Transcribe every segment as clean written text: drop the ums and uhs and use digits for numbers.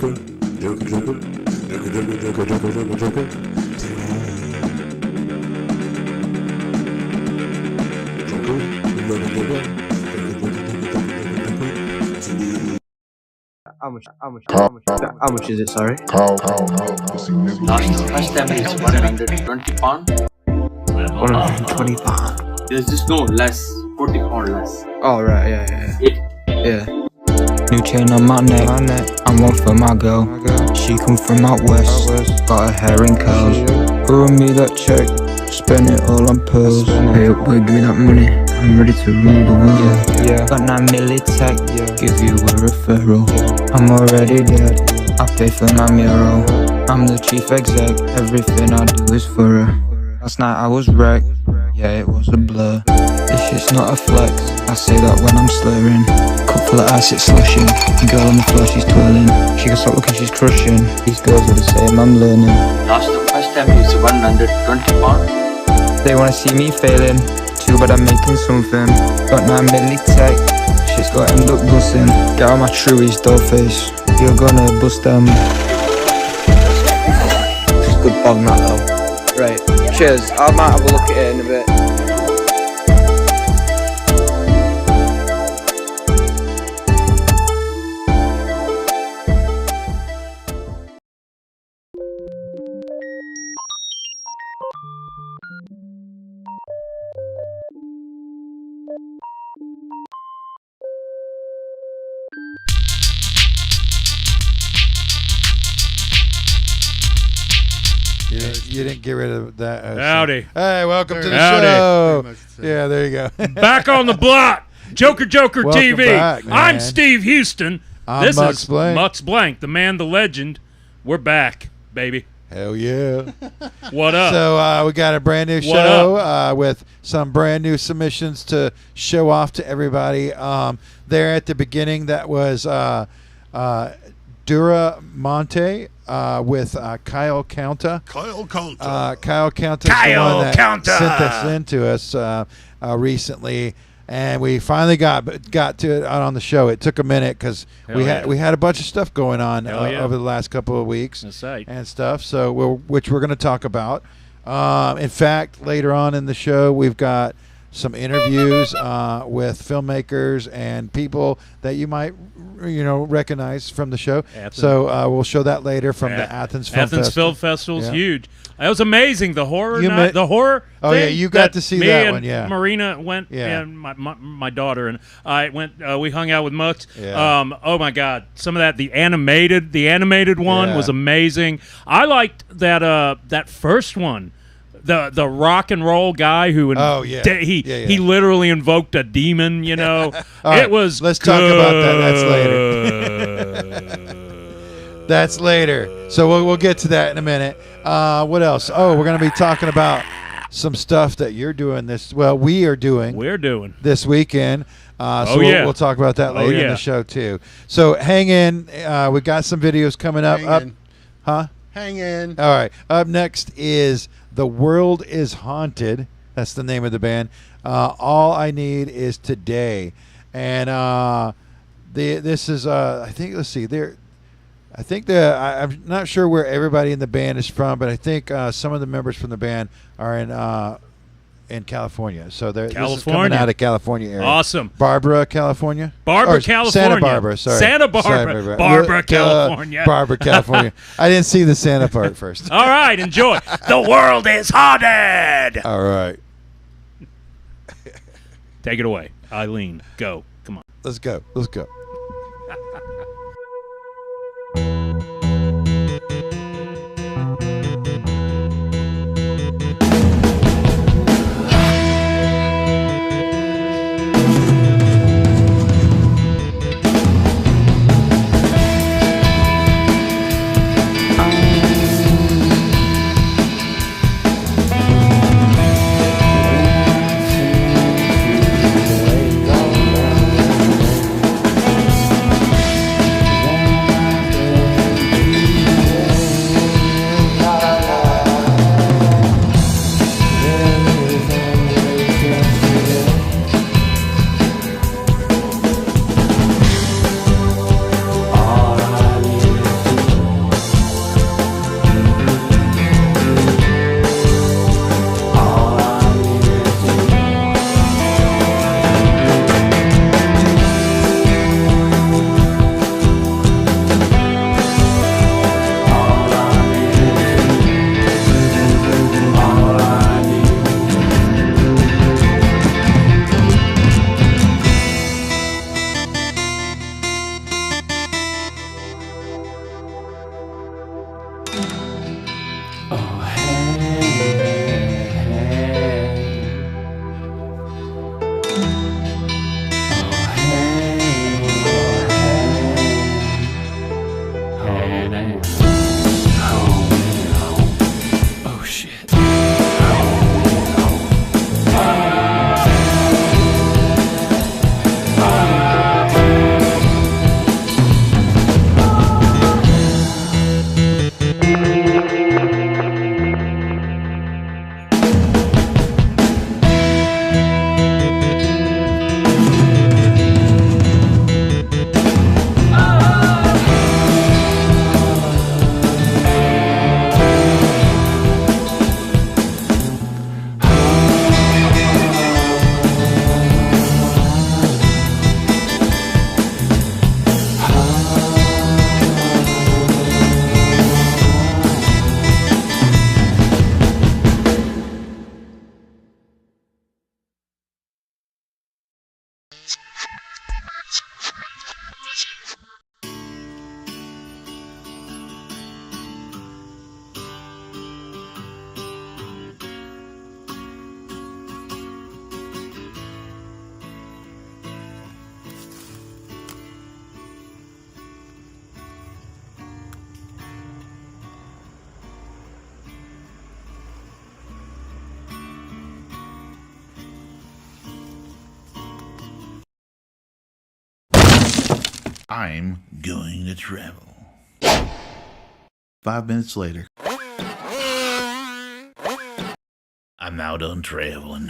Joker, Joker, Joker, Joker, Joker, Joker, Joker, Joker, Joker. How much is it, sorry? Last first time is 120 pound. 120 pound. There's just no less, 40 pound less. Oh, right, yeah. New chain on my neck, I'm one for my girl. She come from out west, got her hair in curls. Run me that check, spend it all on pearls. Hey up boy, give me that money, I'm ready to rule the world. Yeah. Got 9 milli tech, give you a referral. I'm already dead, I pay for my mirror. I'm the chief exec, everything I do is for her. Last night I was wrecked, yeah it was a blur. This shit's not a flex, I say that when I'm slurring. Cup full of ice, it's slushing. Girl on the floor, she's twirling. She can stop looking, she's crushing. These girls are the same, I'm learning. Last first time is 120 pound. They wanna see me failing, too bad I'm making something. Got 9 milli tech, shit's got end up busting. Get on my truies, dough face, you're gonna bust them. It's good bong that though. Right, cheers. I might have a look at it in a bit. You didn't get rid of that. Howdy. Hey, welcome to the Howdy. show. Yeah, there you go. Back on the block. Joker Welcome TV. back, man. I'm Steve Houston. I'm This Mux is Blank. Mux Blank, the man, the legend. We're back, baby. Hell yeah. What up? So we got a brand new What show with some brand new submissions to show off to everybody. There at the beginning, that was Dura Monte with Kyle Countuh. Kyle Countuh. Kyle Countuh Kyle the one that Countuh. sent this in to us recently, and we finally got to it on the show. It took a minute because we had a bunch of stuff going on over the last couple of weeks and stuff. So which we're going to talk about. In fact, later on in the show, we've got some interviews with filmmakers and people that you might recognize from the show. Athens. So we'll show that later from the Athens Film Festival. Film Festival's Yeah. huge. It was amazing. The horror You night, the horror. Oh, thing yeah, you got to see that and one, yeah. Marina went, Yeah. and my daughter and I went. We hung out with Mux. Yeah. Oh my God, some of that the animated one Yeah. was amazing. I liked that first one. The rock and roll guy who he literally invoked a demon, All right, it was let's good. talk about that. That's later. That's later. So we'll get to that in a minute. What else? Oh, we're going to be talking about some stuff that you're doing we are doing this weekend. We'll talk about that later in the show too. So hang in. We got some videos coming up. Hang in. All right. Up next is The World Is Haunted. That's the name of the band. All I Need Is Today. And this is, I think, let's see. I'm not sure where everybody in the band is from, but I think some of the members from the band are in California. So this is coming out of California area. Awesome. Barbara, California? California. Santa Barbara, sorry. Santa Barbara. Barbara, California. Barbara, California. I didn't see the Santa part first. All right, enjoy. The world is haunted. All right. Take it away. Eileen, go. Come on. Let's go. I'm going to travel. 5 minutes later. I'm out on traveling.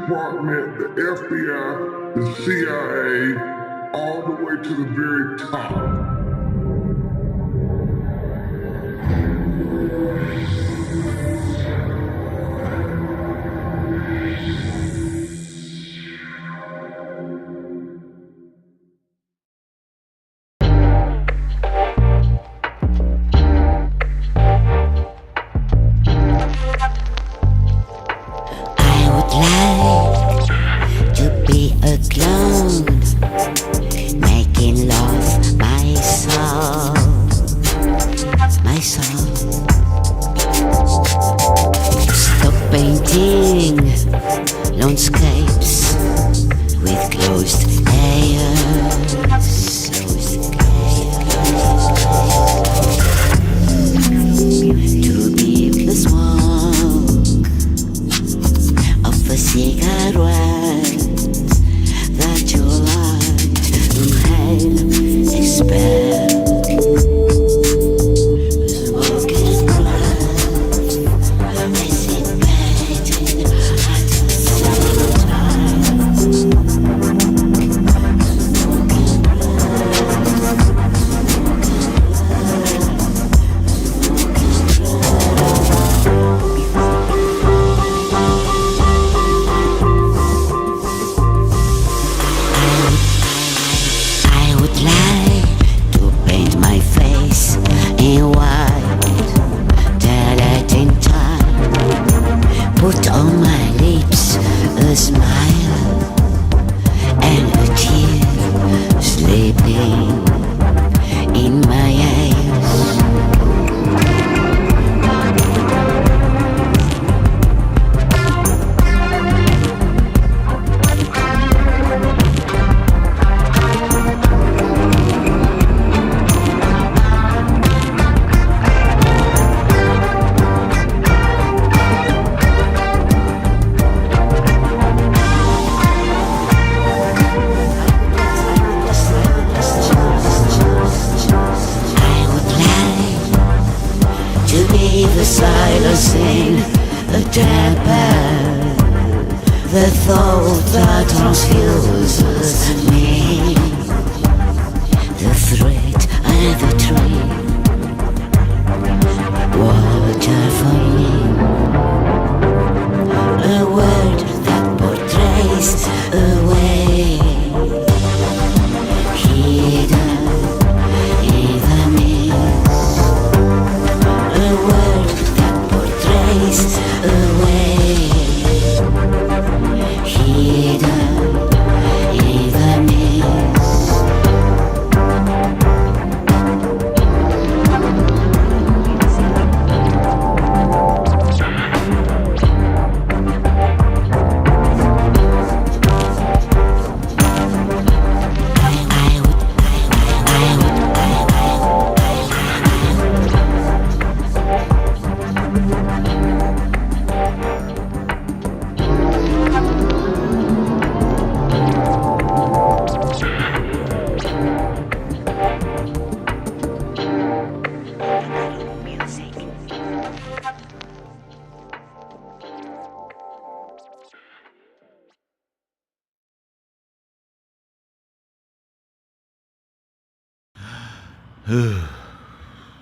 Department, the FBI, the CIA, all the way to the very top. Making love my soul, my soul. Stop painting landscapes with closed eyes. To be the smoke of a cigarette that you light inhale, expel. Smoking breath, dissipated at the same time. Smoking I would like to paint my face in white, deleting time. Put on my lips a smile and a tear sleeping in my eyes. I would like to be the silencing, the temper, the thought that transfuses me, the threat and the tree. Water for me, a word that portrays a way hidden in the mist. A word that portrays a way hidden in the mist.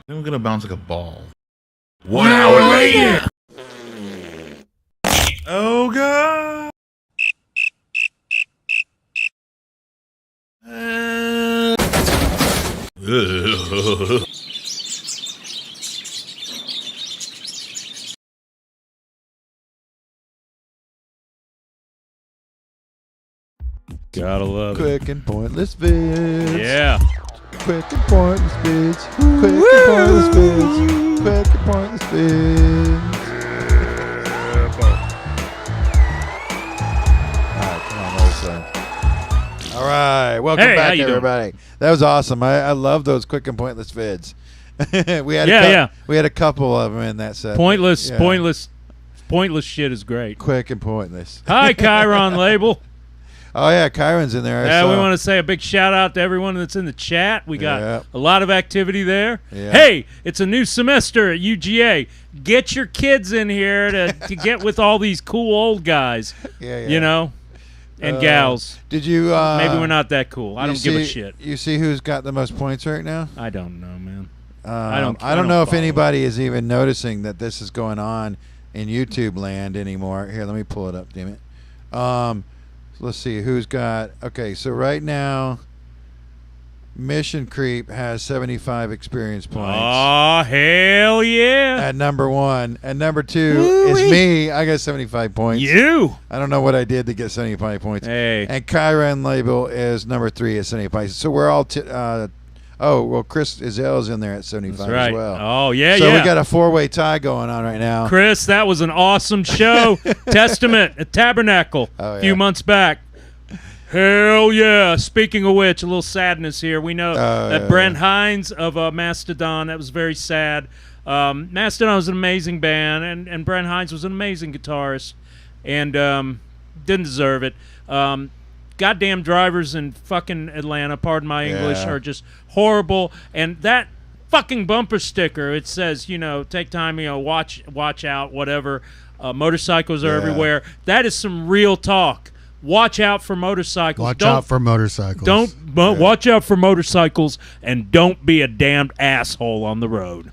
I'm gonna bounce like a ball. 1 hour later. Oh god. Gotta love it. Quick and pointless vids. Yeah. Quick and pointless vids. Quick and pointless vids. Quick and pointless vids. Alright, come on, old son. Alright, welcome Hey, how back, you doing? everybody. That was awesome. I love those quick and pointless vids. we had we had a couple of them in that set. Pointless, Yeah. pointless shit is great. Quick and pointless. Hi, Chiron Label. Oh, yeah, Kyron's in there. Yeah, we want to say a big shout-out to everyone that's in the chat. We got a lot of activity there. Yeah. Hey, it's a new semester at UGA. Get your kids in here to get with all these cool old guys, you know, and gals. Did you... maybe we're not that cool. I don't give a shit. You see who's got the most points right now? I don't know, man. I don't know if anybody is even noticing that this is going on in YouTube land anymore. Here, let me pull it up, damn it. Let's see who's got. Okay, so right now, Missioncreep has 75 experience points. Oh, hell yeah! At number 1, and number 2 is me. I got 75 points. You? I don't know what I did to get 75 points. Hey. And Kyron Label is number 3 at 75 points. So we're all. Oh, well, Chris Izell's in there at 75 as well. Oh, yeah, so we got a 4-way tie going on right now. Chris, that was an awesome show. Testament at Tabernacle a few months back. Hell yeah. Speaking of which, a little sadness here. We know that Brent Hines of Mastodon, that was very sad. Mastodon was an amazing band, and Brent Hines was an amazing guitarist, and didn't deserve it. Goddamn drivers in fucking Atlanta, pardon my English, are just horrible. And that fucking bumper sticker, it says, you know, take time, you know, watch out, whatever. Motorcycles are everywhere. That is some real talk. Watch out for motorcycles. Watch out for motorcycles. Watch out for motorcycles, and don't be a damned asshole on the road.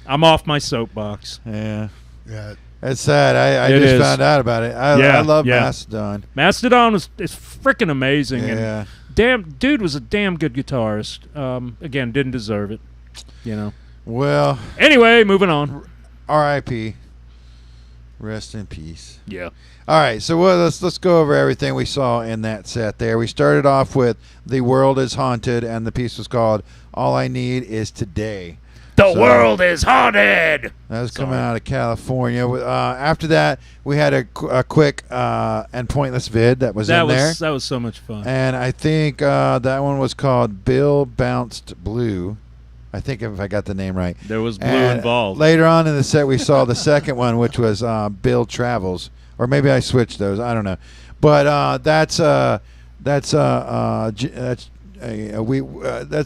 I'm off my soapbox. Yeah. Yeah. It's sad. I just found out about it. I love Mastodon. Mastodon is freaking amazing. Yeah. And dude was a damn good guitarist. Again, didn't deserve it. You know. Well. Anyway, moving on. R.I.P. Rest in peace. Yeah. All right. So let's go over everything we saw in that set there. We started off with "The World Is Haunted," and the piece was called "All I Need Is Today." The world is haunted. That was coming out of California. After that, we had a quick and pointless vid that was in there. That was so much fun. And I think that one was called Bill Bounced Blue. I think if I got the name right. There was blue involved. Later on in the set, we saw the second one, which was Bill Travels. Or maybe I switched those. I don't know. But that's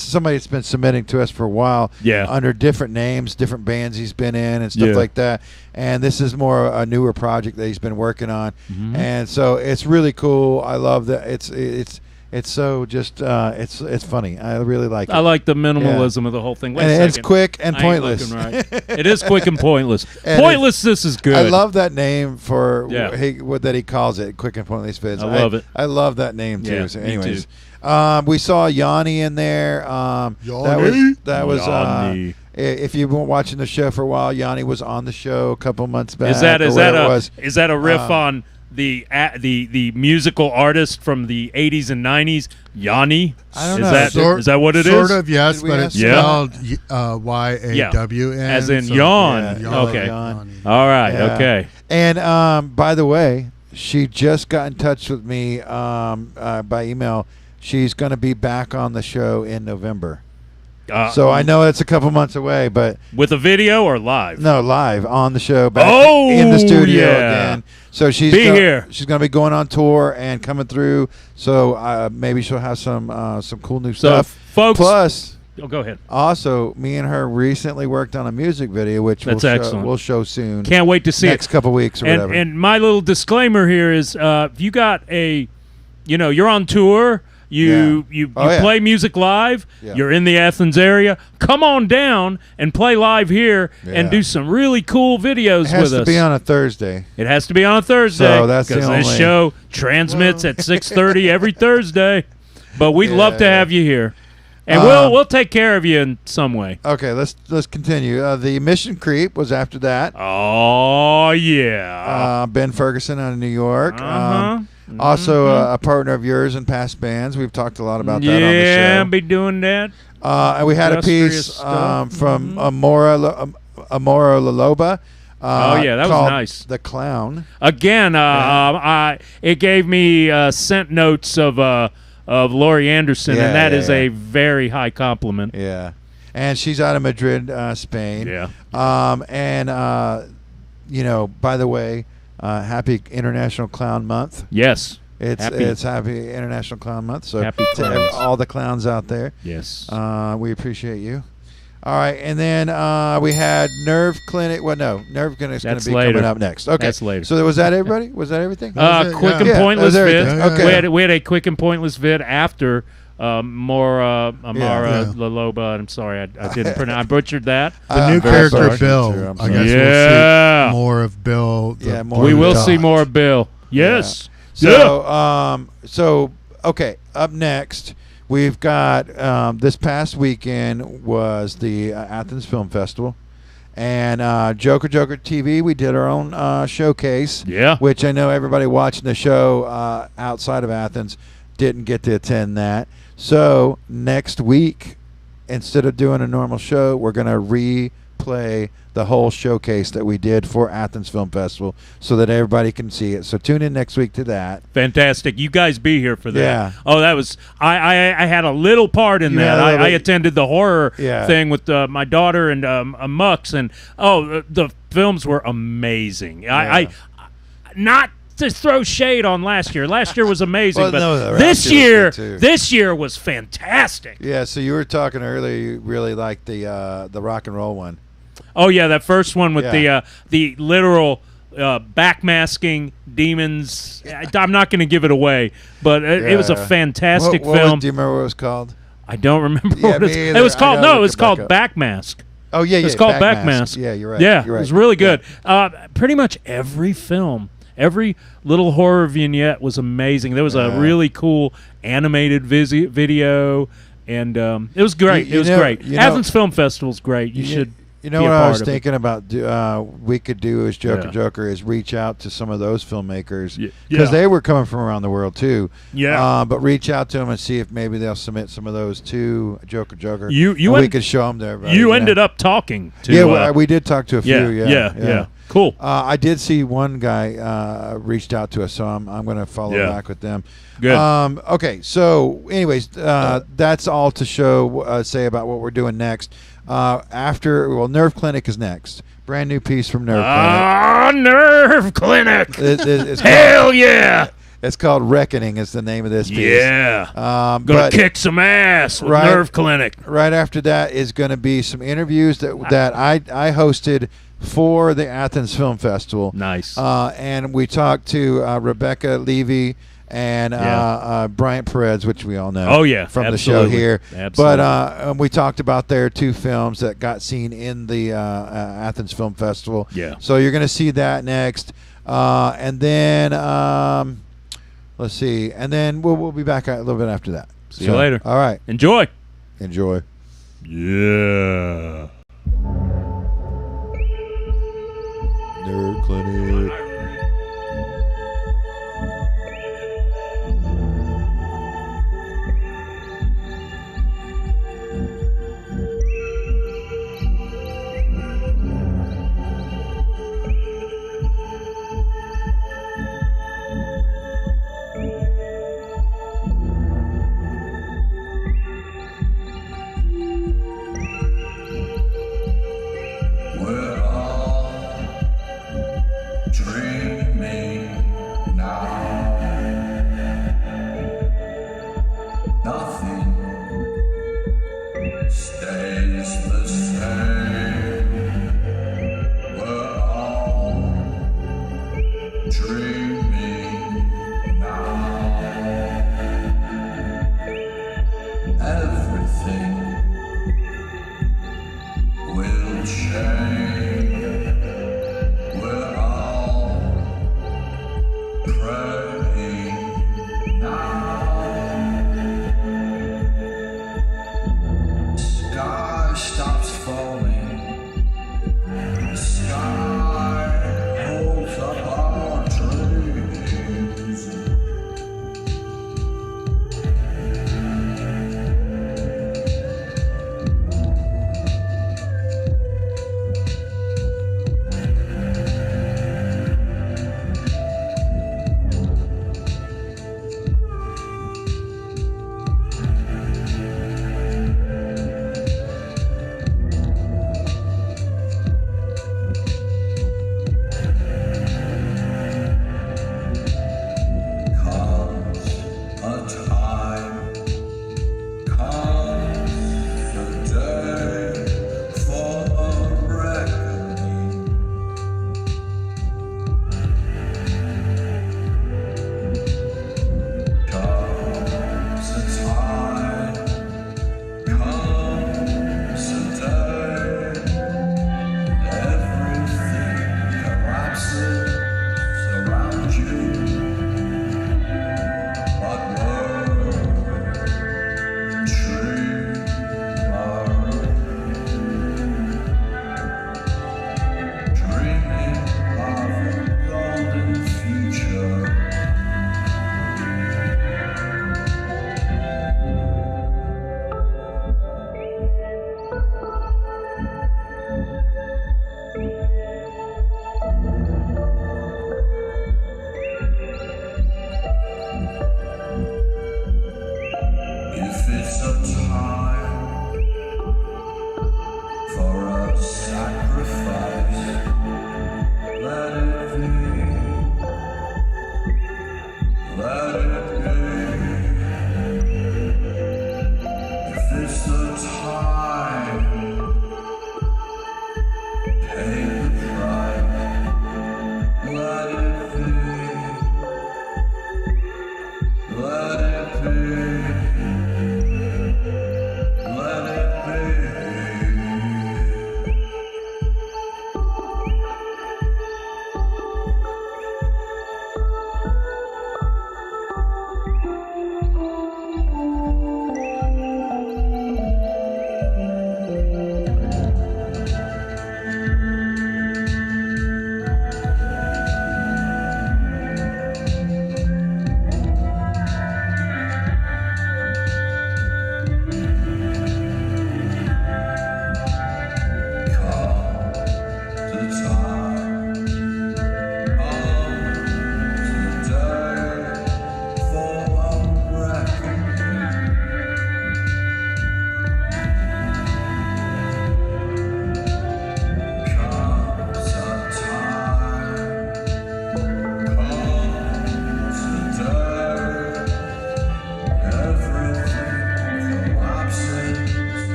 somebody that's been submitting to us for a while. Yeah. Under different names, different bands he's been in and stuff like that. And this is more a newer project that he's been working on. Mm-hmm. And so it's really cool. I love that. It's so just it's funny. I really like it. I like the minimalism of the whole thing. Wait and a it's second. quick and pointless. Right. It is quick and pointless. This is good. I love that name for what that he calls it. Quick and pointless vids. I love it. I love that name too. Yeah, So me anyways. too. We saw YAWNi in there. That was YAWNi. If you've been watching the show for a while, YAWNi was on the show a couple months back. Is that a riff on the musical artist from the 80s and 90s, YAWNi? I don't know. Is that what it is? Sort of, yes, but it's spelled Y-A-W-N. As in yawn. Yawn. Okay. Yawn. All right. Yeah. Okay. And by the way, she just got in touch with me by email. She's going to be back on the show in November. So I know it's a couple months away, but with a video or live? No, live on the show, back in the studio again. So she's here. She's going to be going on tour and coming through. So maybe she'll have some cool new stuff, folks. Plus, go ahead. Also, me and her recently worked on a music video, which we'll show soon. Can't wait to see next couple weeks or whatever. And my little disclaimer here is, if you got you're on tour. You play music live. Yeah. You're in the Athens area. Come on down and play live here and do some really cool videos with us. It has to be on a Thursday. It has to be on a Thursday. So that's the only. This show transmits at 6:30 every Thursday. But we'd love to have you here, and we'll take care of you in some way. Okay, let's continue. The Missioncreep was after that. Oh yeah. Ben Ferguson out of New York. Also, a partner of yours in past bands. We've talked a lot about that on the show. Yeah, I'll be doing that. And we had a piece from Mora Loba. That was nice. The Clown. Again, it gave me sent notes of Laurie Anderson, and that is a very high compliment. Yeah. And she's out of Madrid, Spain. Yeah. By the way, happy International Clown Month. Yes. It's Happy International Clown Month. So Happy to clowns. all the clowns out there. Yes. We appreciate you. All right, and then we had Nerveclinic. Well, no, Nerveclinic's going to be coming up next. Okay, that's later. So was that everybody? Was that everything? Quick and pointless vid. Okay. We had a quick and pointless vid after Mora, Amaro, Loba. I'm sorry, I didn't pronounce. I butchered that. The new character Bill. I guess we'll see more of Bill. We will see more of Bill. Yes. Yeah. So okay. Up next, we've got this past weekend was the Athens Film Festival, and JOKERJOKER we did our own showcase. Yeah. Which I know everybody watching the show outside of Athens didn't get to attend that. So next week, instead of doing a normal show, we're going to replay the whole showcase that we did for Athens Film Festival so that everybody can see it. So tune in next week to that. Fantastic. You guys be here for that. Yeah. Oh, that was I had a little part in that. I attended the horror thing with my daughter and Mux, and the films were amazing. I not to throw shade on last year. Last year was amazing, but this year was fantastic. Yeah, so you were talking earlier, you really liked the rock and roll one. Oh yeah, that first one with the literal backmasking demons. I'm not going to give it away, but it was a fantastic film. Do you remember what it was called? I don't remember what it was called. No, it was called Backmask. Oh yeah, it's called Backmask. Yeah, you're right. Yeah, you're right. It was really good. Pretty much every film, every little horror vignette was amazing. There was a really cool animated video, and it was great. It was great. Athens Film Festival's great. You should. You know what I was thinking about? We could do as Joker is reach out to some of those filmmakers because they were coming from around the world too. Yeah. But reach out to them and see if maybe they'll submit some of those to Joker. We could show them to everybody. You ended up talking to. Yeah, we did talk to a few. Yeah. Cool. I did see one guy reached out to us, so I'm going to follow back with them. Good. Okay. So, anyways, that's all to say about what we're doing next. Nerveclinic is next. Brand new piece from Nerveclinic. Nerveclinic. Hell yeah! It's called Reckoning is the name of this piece. Yeah. Gonna kick some ass with Nerveclinic. Right after that is going to be some interviews that I hosted for the Athens Film Festival. Nice. And we talked to Rebecca Levy and Bryant Perez, which we all know. Oh yeah, from the show here. Absolutely. But we talked about their two films that got seen in the Athens Film Festival. Yeah. So you're going to see that next, and then let's see, and then we'll be back a little bit after that. See you later. All right. Enjoy. Yeah. Nerveclinic. We're all dreaming.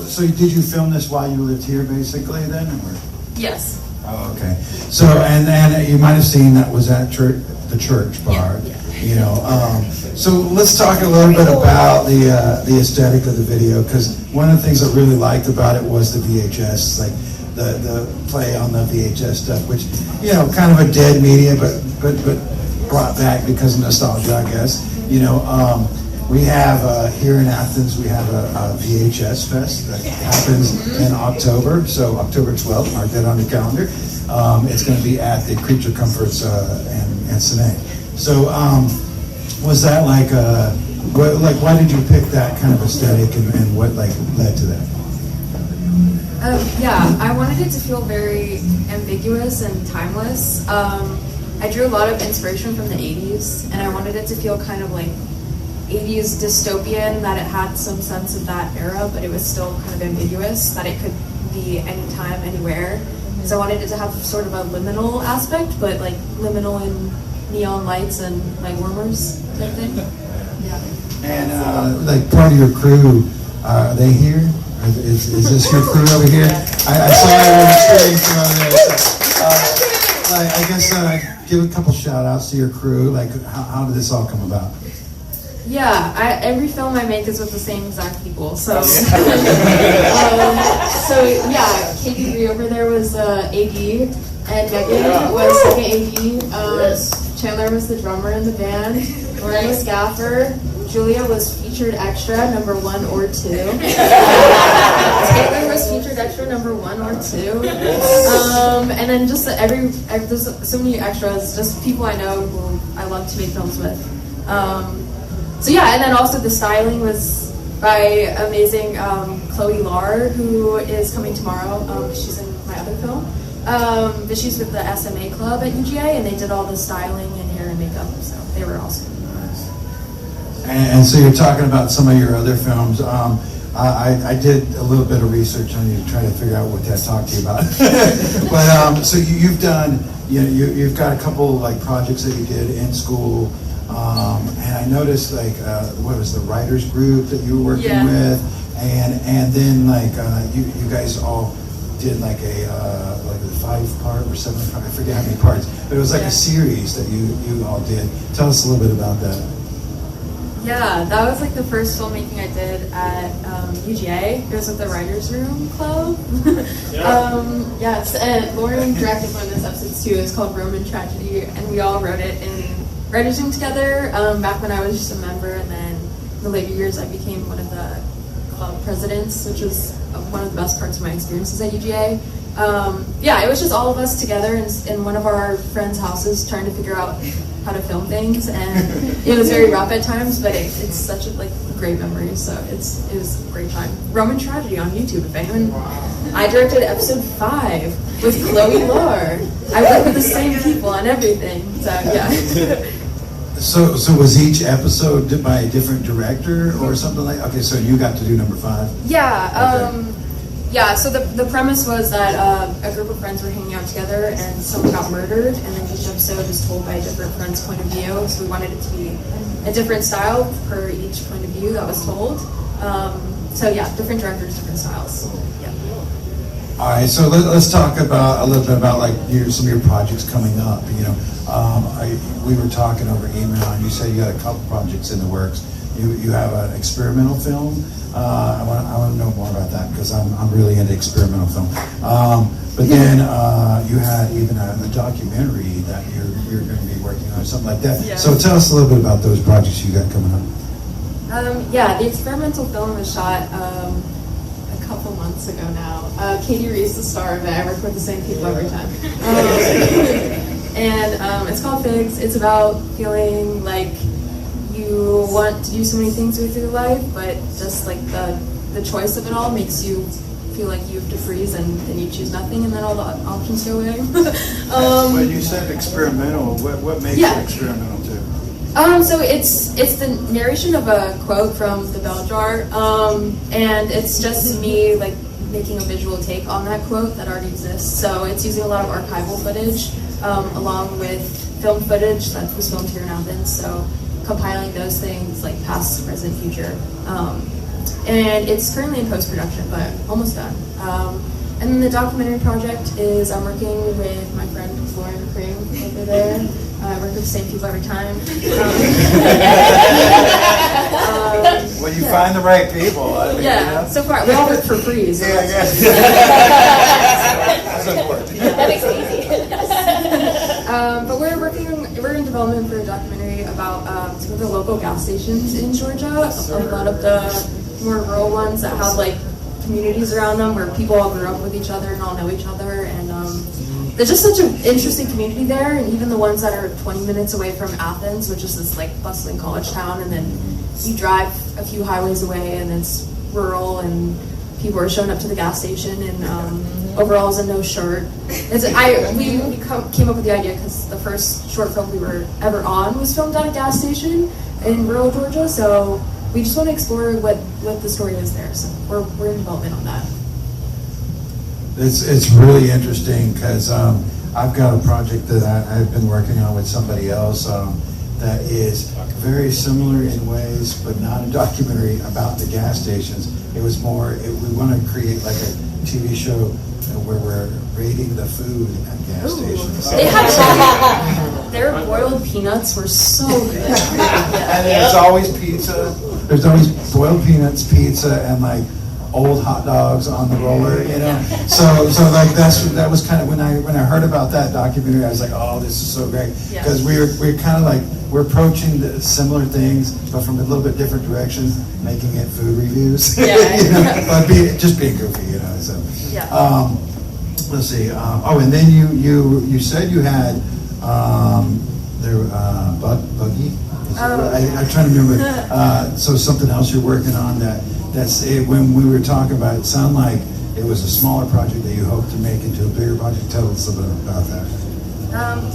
So did you film this while you lived here, basically, then? Or? Yes. Oh, okay. So, and you might have seen that was at the church bar. Yeah. You know. So let's talk a little bit about the aesthetic of the video, because one of the things I really liked about it was the VHS, like the play on the VHS stuff, which, you know, kind of a dead media, but brought back because of nostalgia, I guess. You know. We have, here in Athens, we have a VHS Fest that happens in October, so October 12th, mark that on the calendar. It's going to be at the Creature Comforts and Sine. So was that why did you pick that kind of aesthetic, and what led to that? Yeah, I wanted it to feel very ambiguous and timeless. I drew a lot of inspiration from the 80s, and I wanted it to feel kind of like 80s dystopian, that it had some sense of that era, but it was still kind of ambiguous, that it could be anytime, anywhere. So I wanted it to have sort of a liminal aspect, but like liminal in neon lights and like warmers type thing. Yeah. And like part of your crew, are they here? Is this your crew over here? I saw you on the screen from over there. I guess give a couple shout outs to your crew. Like how did this all come about? Yeah, every film I make is with the same exact people. So, yeah, KD3 over there was AD, and Megan was second AD. Chandler was the drummer in the band. Lauren was gaffer. Julia was featured extra, number 1 or 2. Taylor was featured extra, number 1 or 2. And then just there's so many extras, just people I know who I love to make films with. So yeah, and then also the styling was by amazing Chloe Lar, who is coming tomorrow. She's in my other film. But she's with the SMA Club at UGA, and they did all the styling and hair and makeup, so they were awesome. And so you're talking about some of your other films. I did a little bit of research on you, trying to figure out what to talk to you about. But so you've done, you've got a couple like projects that you did in school, and I noticed like what was the writers group that you were working with, and then like you guys all did like a 5-part or 7-part, I forget how many parts, but it was like a series that you all did. Tell us a little bit about that. Yeah, that was like the first filmmaking I did at UGA. It was with the Writers Room Club. Yes, and Lauren directed one of those episodes too. It's called Roman Tragedy, and we all wrote it in Writers Room together back when I was just a member, and then in the later years I became one of the club presidents, which was one of the best parts of my experiences at UGA. Yeah, it was just all of us together in one of our friends' houses trying to figure out how to film things, and it was very rough at times, but it's such a great memory. So it was a great time. Roman Tragedy on YouTube. If anyone, I directed episode 5 with Chloe Lar. I worked with the same people on everything. So yeah. So was each episode by a different director or something like? Okay, so you got to do number 5. Yeah. Okay. Yeah, so the premise was that a group of friends were hanging out together and someone got murdered, and then each episode is told by a different friend's point of view. So we wanted it to be a different style per each point of view that was told. So yeah, different directors, different styles. Yeah. All right, so let's talk about a little bit about like some of your projects coming up. We were talking over email, and you said you got a couple projects in the works. You have an experimental film. I want to know more about that because I'm really into experimental film. But then you had even a documentary that you're going to be working on or something like that. Yeah. So tell us a little bit about those projects you got coming up. Yeah, the experimental film was shot a couple months ago now. Katie Reese, the star of it. I work with the same people every time. And it's called Figs. It's about feeling like you want to do so many things with your life, but just like the choice of it all makes you feel like you have to freeze and then you choose nothing and then all the options go away. When you said experimental, what makes it experimental too? So it's the narration of a quote from The Bell Jar, and it's just me like making a visual take on that quote that already exists. So it's using a lot of archival footage along with film footage that was filmed here in Athens. So compiling those things like past, present, future. And it's currently in post-production, but almost done. And then the documentary project is I'm working with my friend Lauren Cream over there. I work with the same people every time. When you find the right people. So far we all work for free. So That's important. that makes it easy. But we're in development for a documentary about some of the local gas stations in Georgia. A lot of the more rural ones that have like communities around them where people all grew up with each other and all know each other, and there's just such an interesting community there. And even the ones that are 20 minutes away from Athens, which is this like bustling college town, and then you drive a few highways away and it's rural and people are showing up to the gas station in overalls and no shirt. We came up with the idea because the first short film we were ever on was filmed at a gas station in rural Georgia, so we just want to explore what the story is there. So we're in development on that. It's really interesting because I've got a project that I've been working on with somebody else that is very similar in ways, but not a documentary about the gas stations. It was more, we want to create like a TV show where we're rating the food at gas stations. They had their boiled peanuts were so good. And there's always pizza. There's always boiled peanuts, pizza, and like old hot dogs on the roller, So like that was kind of when I heard about that documentary, I was like, oh, this is so great because we're kind of like we're approaching the similar things, but from a little bit different direction, making it food reviews. But just being goofy, So let's see. And then you said you had buggy. Is I'm trying to remember. So something else you're working on that's it, when we were talking about it, sounded like it was a smaller project that you hope to make into a bigger project. Tell us a little bit about that.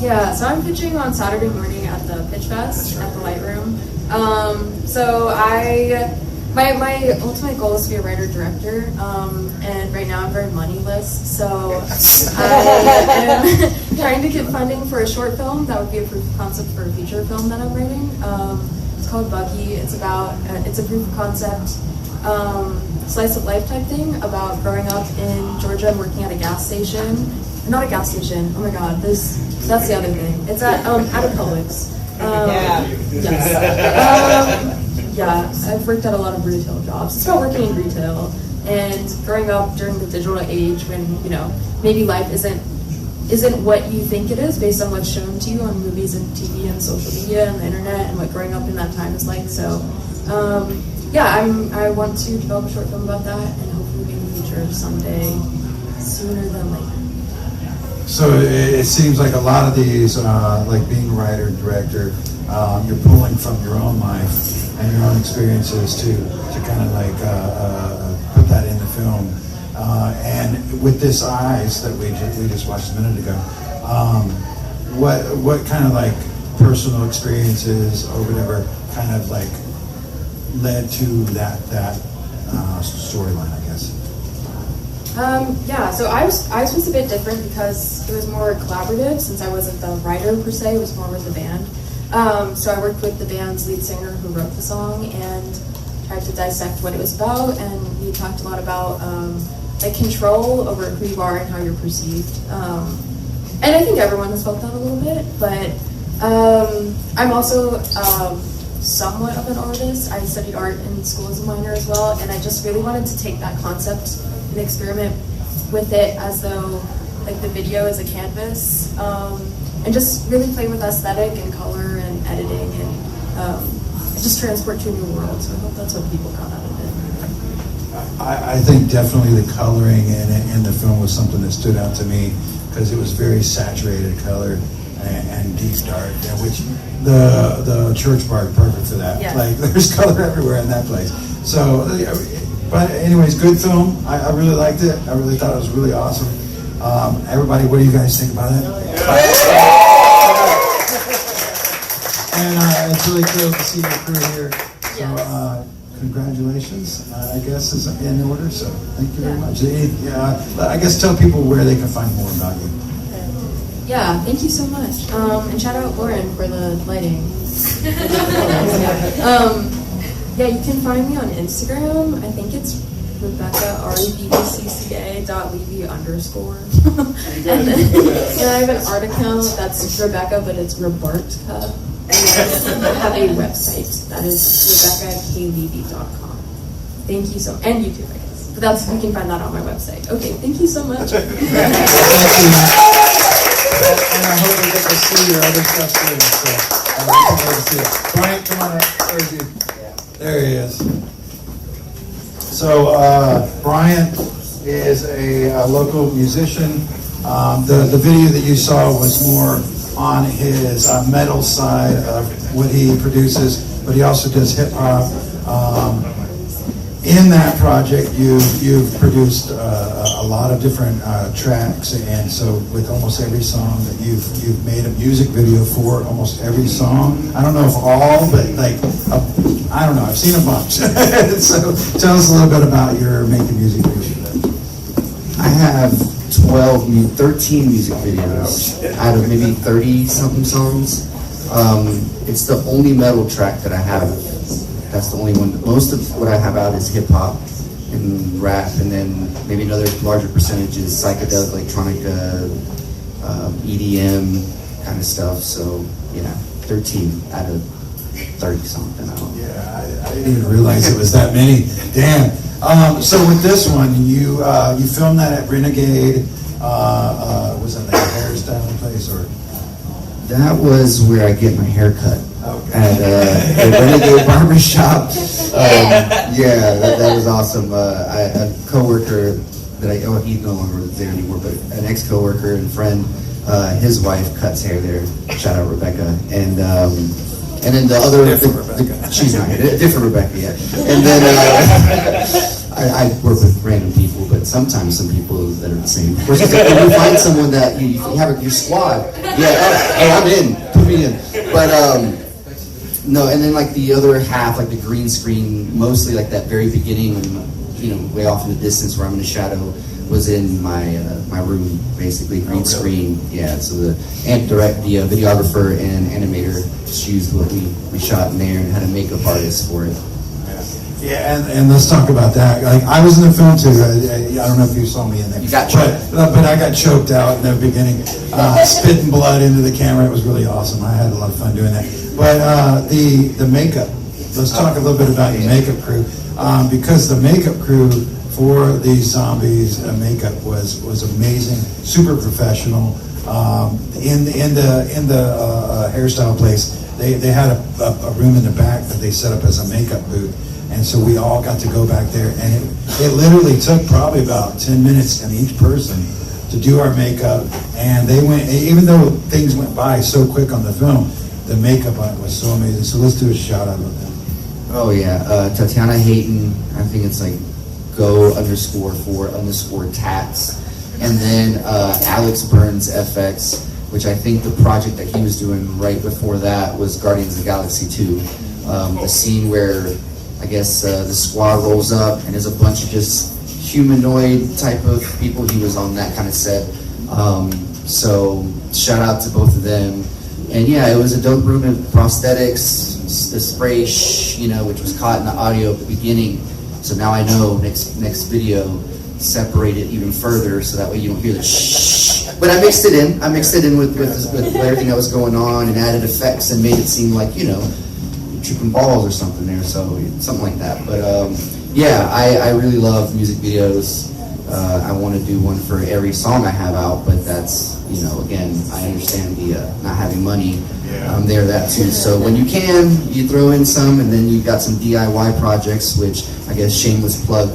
Yeah, so I'm pitching on Saturday morning at the Pitch Fest at the Light Room. So my ultimate goal is to be a writer-director, and right now I'm very moneyless, so I am trying to get funding for a short film that would be a proof of concept for a feature film that I'm writing. It's called Buggy. It's a proof of concept slice of life type thing about growing up in Georgia and working at a gas station. Not a gas station. Oh my God, that's the other thing. It's at a Publix. Yes. Yeah, I've worked at a lot of retail jobs. It's about working in retail and growing up during the digital age when, you know, maybe life isn't what you think it is based on what's shown to you on movies and TV and social media and the internet and what growing up in that time is like. So, I want to develop a short film about that and hopefully make a feature someday sooner than later. So it seems like a lot of these, like being a writer and director, you're pulling from your own life and your own experiences to kind of like put that in the film. And with this Eyes that we just watched a minute ago, what kind of like personal experiences or whatever kind of like led to that storyline, I guess? So Eyes was a bit different because it was more collaborative since I wasn't the writer per se, it was more with the band. So I worked with the band's lead singer who wrote the song and tried to dissect what it was about, and we talked a lot about like control over who you are and how you're perceived. And I think everyone has felt that a little bit, but I'm also somewhat of an artist. I studied art in school as a minor as well, and I just really wanted to take that concept and experiment with it as though like the video is a canvas, and just really play with aesthetic and color and editing and just transport to a new world. So I hope that's what people got out of it. I think definitely the coloring in the film was something that stood out to me because it was very saturated color and deep dark, which the church bar is perfect for that. Yeah. Like there's color everywhere in that place. So, but anyways, good film. I really liked it. I really thought it was really awesome. Everybody, what do you guys think about it? And it's really cool to see your crew here. So congratulations, I guess is in order. So thank you very much. I guess tell people where they can find more about you. Yeah, thank you so much. And shout out Lauren for the lighting. You can find me on Instagram. I think it's Rebecca, REBECCA.Levy_. And I have an art account that's Rebecca, but it's Rebartka. And I have a website that is RebeccaKLevy.com. Thank you so much. And YouTube, I guess. But you can find that on my website. Okay, thank you so much. And I hope we get to see your other stuff soon. So I'm looking forward to see it. Bryant, come on up. Where is he? There he is. So Bryant is a local musician. The video that you saw was more on his metal side of what he produces, but he also does hip hop. In that project, you've produced a lot of different tracks, and so with almost every song that you've made a music video for almost every song. I don't know if all, but like I don't know. I've seen a bunch. So tell us a little bit about your making music videos. I have 13 music videos out of maybe 30 something songs. It's the only metal track that I have. That's the only one. Most of what I have out is hip hop and rap, and then maybe another larger percentage is psychedelic, electronic, EDM kind of stuff. So 13 out of 30 something. I didn't even realize it was that many. Damn. So with this one, you filmed that at Renegade. Was that like a hairstyling place or? That was where I get my hair cut. Okay. At the Renegade Barbershop. That was awesome. A coworker that he's no longer there anymore, but an ex-coworker and friend, his wife cuts hair there. Shout out Rebecca. And And then the other, she's not here, different Rebecca, yeah. And then I work with random people, but sometimes some people that are the same. When you find someone that you have your squad, hey, I'm in, put me in. But no, and then like the other half, like the green screen, mostly like that very beginning, way off in the distance where I'm in the shadow, was in my room, basically green screen. Yeah, so the videographer and animator just used what we shot in there and had a makeup artist for it. Yeah, and let's talk about that. Like, I was in the film too. I don't know if you saw me in there. You got choked. But I got choked out in the beginning, spitting blood into the camera. It was really awesome. I had a lot of fun doing that. But the makeup. Let's talk a little bit about your makeup crew, because the makeup crew for these zombies makeup was amazing, super professional. In the hairstyle place, they had a room in the back that they set up as a makeup booth. And so we all got to go back there, and it literally took probably about 10 minutes on each person to do our makeup. And they went, even though things went by so quick on the film, the makeup on it was so amazing. So let's do a shout out of them. Oh yeah, Tatiana Hayton, I think it's like go_4_tats. And then Alex Burns FX, which I think the project that he was doing right before that was Guardians of the Galaxy 2. The scene where I guess the squad rolls up and there's a bunch of just humanoid type of people. He was on that kind of set. So shout out to both of them. And yeah, it was a dope room of prosthetics, the spray which was caught in the audio at the beginning. So now I know next video, separate it even further so that way you don't hear the shh. But I mixed it in. With everything that was going on and added effects and made it seem like, tripping balls or something there, so something like that. But yeah, I really love music videos. I want to do one for every song I have out, but that's, again, I understand the not having money. I'm there that too. So when you can, you throw in some, and then you've got some DIY projects, which I guess shameless plug.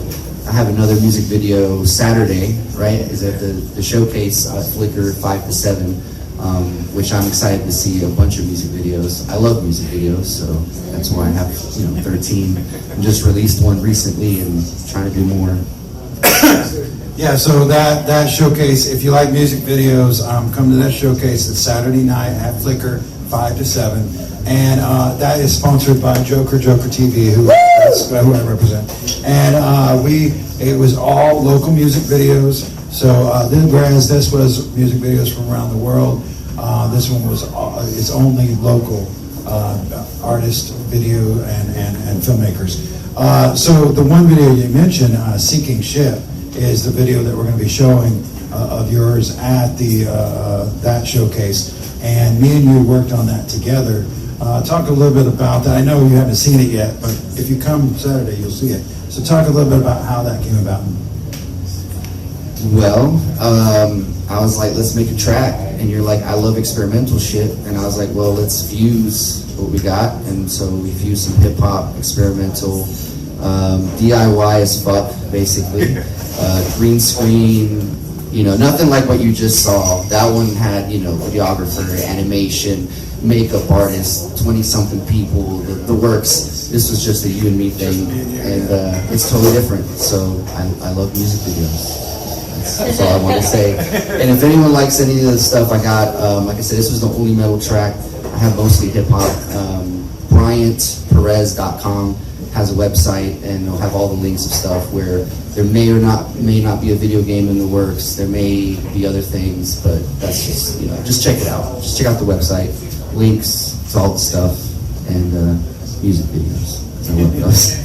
I have another music video Saturday, right? Is at the showcase at Flickr 5 to 7. Which I'm excited to see a bunch of music videos. I love music videos, so that's why I have 13. I just released one recently and trying to do more. Yeah, so that showcase, if you like music videos, come to that showcase. It's Saturday night at Flickr, 5 to 7. And that is sponsored by JOKERJOKERtv, that's who I represent. And it was all local music videos. So whereas this was music videos from around the world, this one was it's only local artist video and filmmakers. So the one video you mentioned, Sinking Ship, is the video that we're going to be showing of yours at that showcase. And me and you worked on that together. Talk a little bit about that. I know you haven't seen it yet, but if you come Saturday, you'll see it. So talk a little bit about how that came about. Well, I was like, let's make a track. And you're like, I love experimental shit. And I was like, well, let's fuse what we got. And so we fused some hip hop, experimental, DIY as fuck, basically. Green screen, nothing like what you just saw. That one had, videographer, animation, makeup artist, 20-something people, the works. This was just a you and me thing. And it's totally different. So I love music videos. That's all I want to say. And if anyone likes any of the stuff I got, like I said, this was the only metal track. I have mostly hip hop. Bryant, Perez.com has a website, and they'll have all the links of stuff where there may not be a video game in the works. There may be other things, but that's just, just check it out. Just check out the website. Links to all the stuff and music videos. I love those.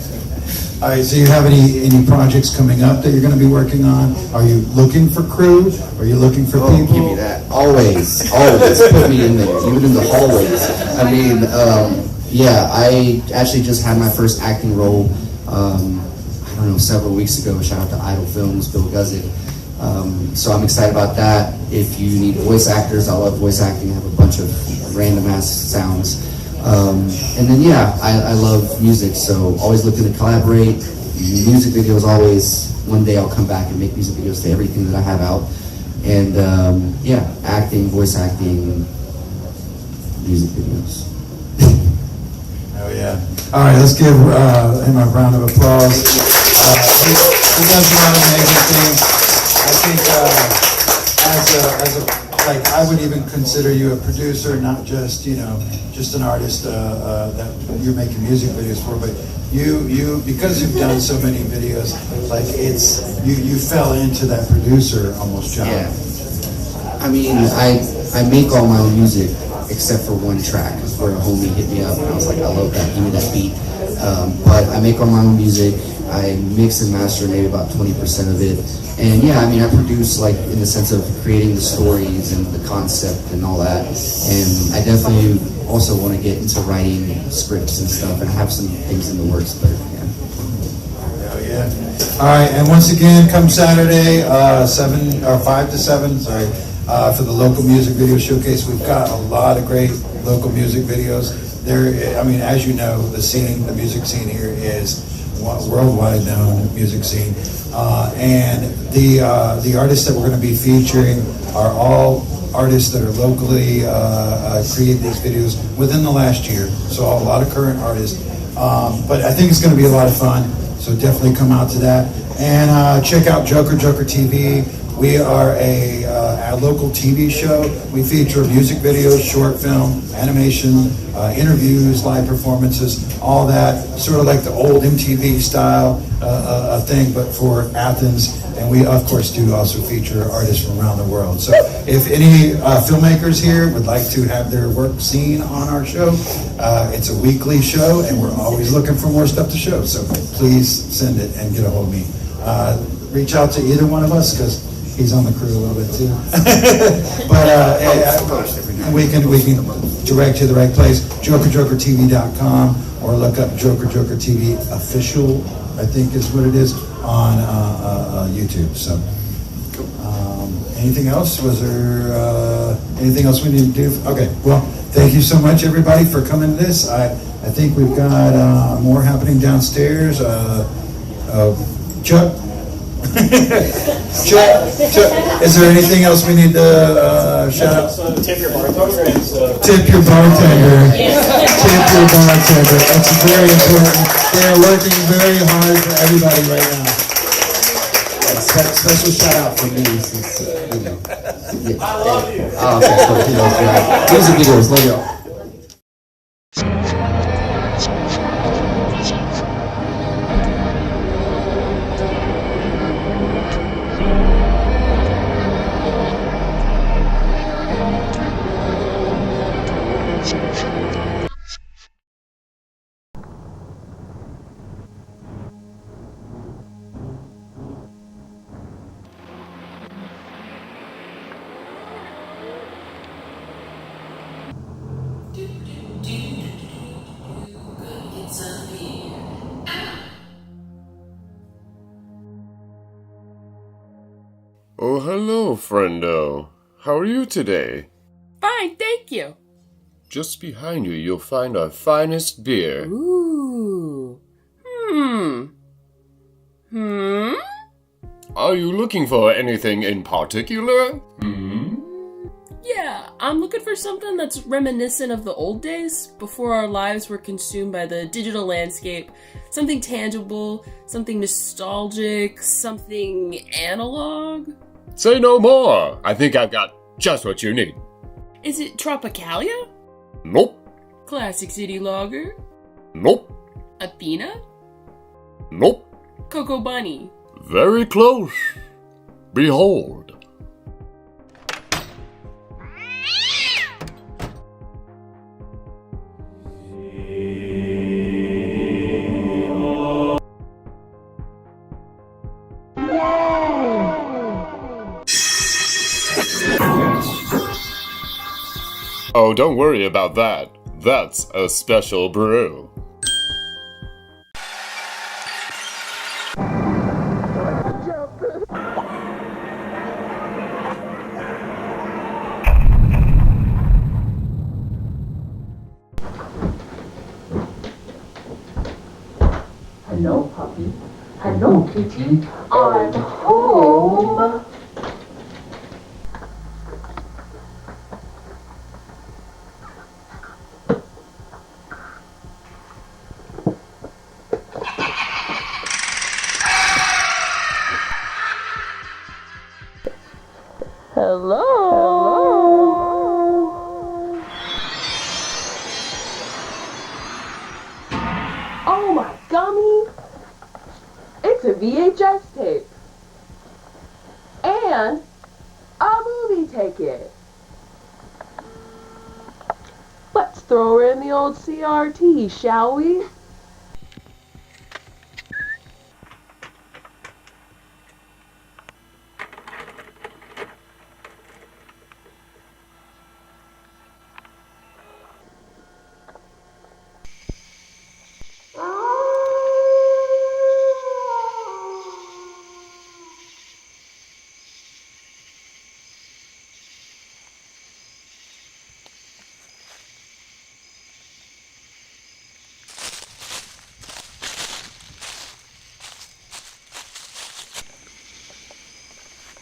All right, so you have any projects coming up that you're going to be working on? Are you looking for crew? Are you looking for people? Give me that. Always put me in there, even in the hallways. I mean, yeah, I actually just had my first acting role, several weeks ago. Shout out to Idol Films, Bill Guzik. So I'm excited about that. If you need voice actors, I love voice acting. I have a bunch of random ass sounds. And then yeah, I love music, so always looking to collaborate. Music videos always, one day I'll come back and make music videos to everything that I have out. And yeah, acting, voice acting, music videos. yeah. All right, let's give him a round of applause. He does a lot of amazing things. I think like I would even consider you a producer, not just just an artist that you're making music videos for, but you because you've done so many videos, like you fell into that producer almost job. Yeah. I mean, I make all my own music except for one track where a homie hit me up and I was like, I love that, give me that beat. But I make all my own music. I mix and master maybe about 20% of it. And yeah, I mean, I produce like in the sense of creating the stories and the concept and all that. And I definitely also want to get into writing scripts and stuff, and I have some things in the works, but yeah. Oh yeah. All right, and once again, come Saturday, 5 to 7, for the local music video showcase. We've got a lot of great local music videos. I mean, as you know, the music scene here is worldwide known music scene, and the artists that we're going to be featuring are all artists that are locally created these videos within the last year. So a lot of current artists, but I think it's going to be a lot of fun. So definitely come out to that and check out Joker Joker TV. We are a local TV show. We feature music videos, short film, animation, interviews, live performances, all that, sort of like the old MTV style thing, but for Athens. And we, of course, do also feature artists from around the world. So if any filmmakers here would like to have their work seen on our show, it's a weekly show, and we're always looking for more stuff to show. So please send it and get a hold of me. Reach out to either one of us, because he's on the crew a little bit too. But we can direct you to the right place. JOKERJOKERtv.com, or look up Joker Joker TV official, I think is what it is, on YouTube. So anything else? Was there anything else we need to do? Okay, well, thank you so much everybody for coming to this. I think we've got more happening downstairs. Chuck, is there anything else we need to shout out? Tip your bartender. Tip your bartender. Tip your bartender. That's very important. They are working very hard for everybody right now. Special shout out for me, since yeah. I love you. Oh, okay, cool. Music videos, love y'all. Oh, hello, friendo. How are you today? Fine, thank you. Just behind you, you'll find our finest beer. Ooh. Are you looking for anything in particular? Yeah, I'm looking for something that's reminiscent of the old days, before our lives were consumed by the digital landscape. Something tangible, something nostalgic, something analog. Say no more. I think I've got just what you need. Is it Tropicalia? Nope. Classic City Lager? Nope. Athena? Nope. Cocoa Bunny? Very close. Behold. Oh, don't worry about that. That's a special brew. Hello, puppy. Hello, kitty. I'm home. Oh my gummy! It's a VHS tape. And a movie ticket. Let's throw her in the old CRT, shall we?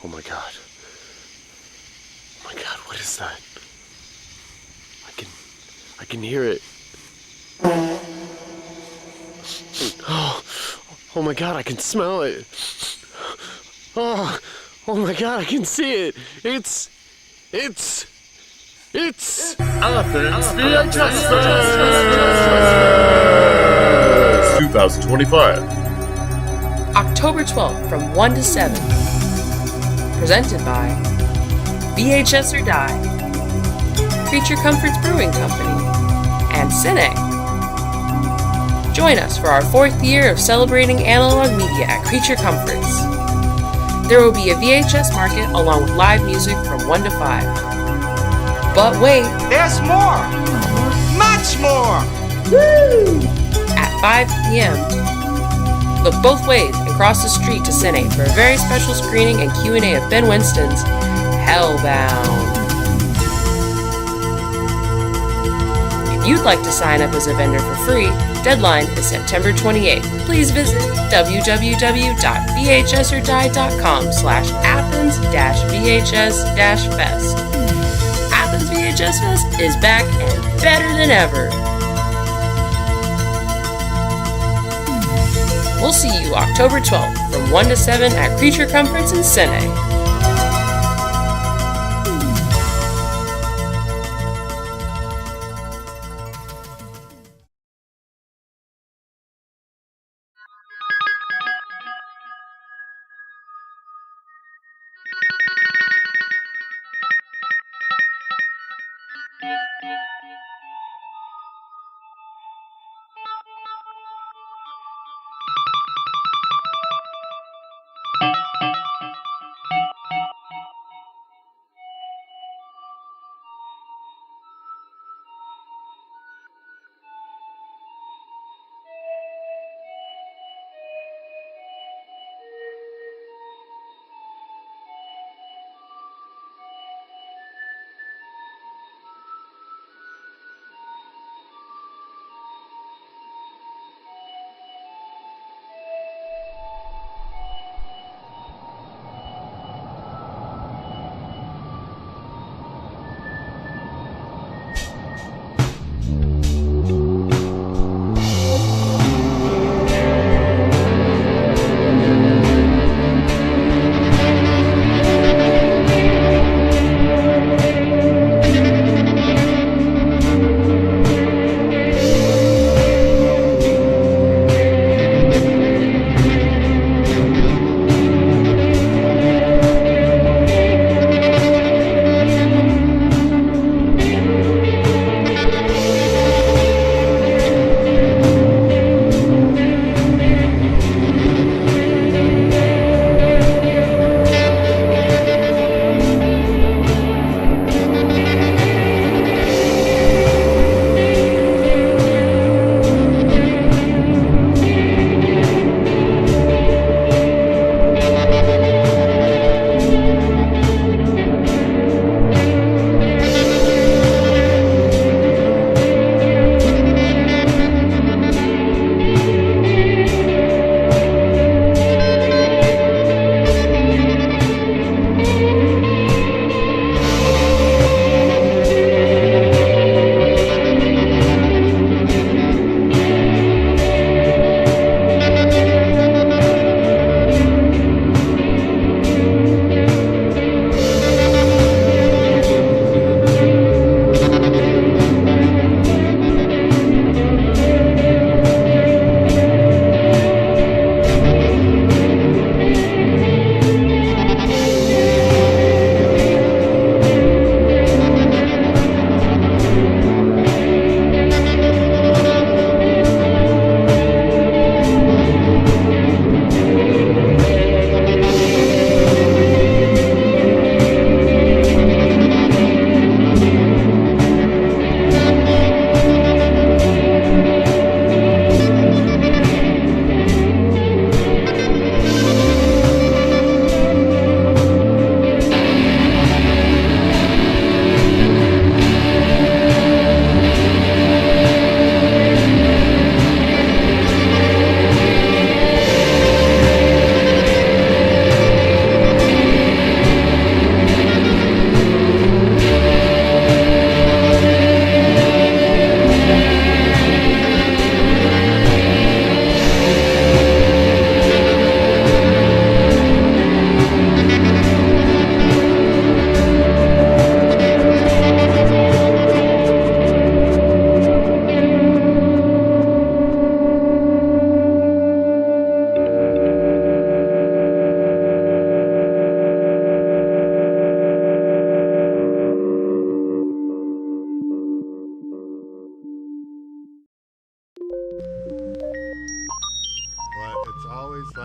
Oh my god. Oh my god, what is that? I can hear it. Oh my god, I can smell it. Oh my god, I can see it. It's Athens VHS 2025. October 12th from 1 to 7. Presented by VHS or Die, Creature Comforts Brewing Company, and Cine. Join us for our 4th year of celebrating analog media at Creature Comforts. There will be a VHS market along with live music from 1 to 5. But wait, there's more! Much more! Woo! At 5 p.m. Look both ways and cross the street to Cine for a very special screening and Q&A of Ben Winston's Hellbound. If you'd like to sign up as a vendor for free, deadline is September 28th. Please visit www.vhsordie.com/Athens-VHS-Fest. Athens VHS Fest is back and better than ever. We'll see you October 12th from 1 to 7 at Creature Comforts in Cine.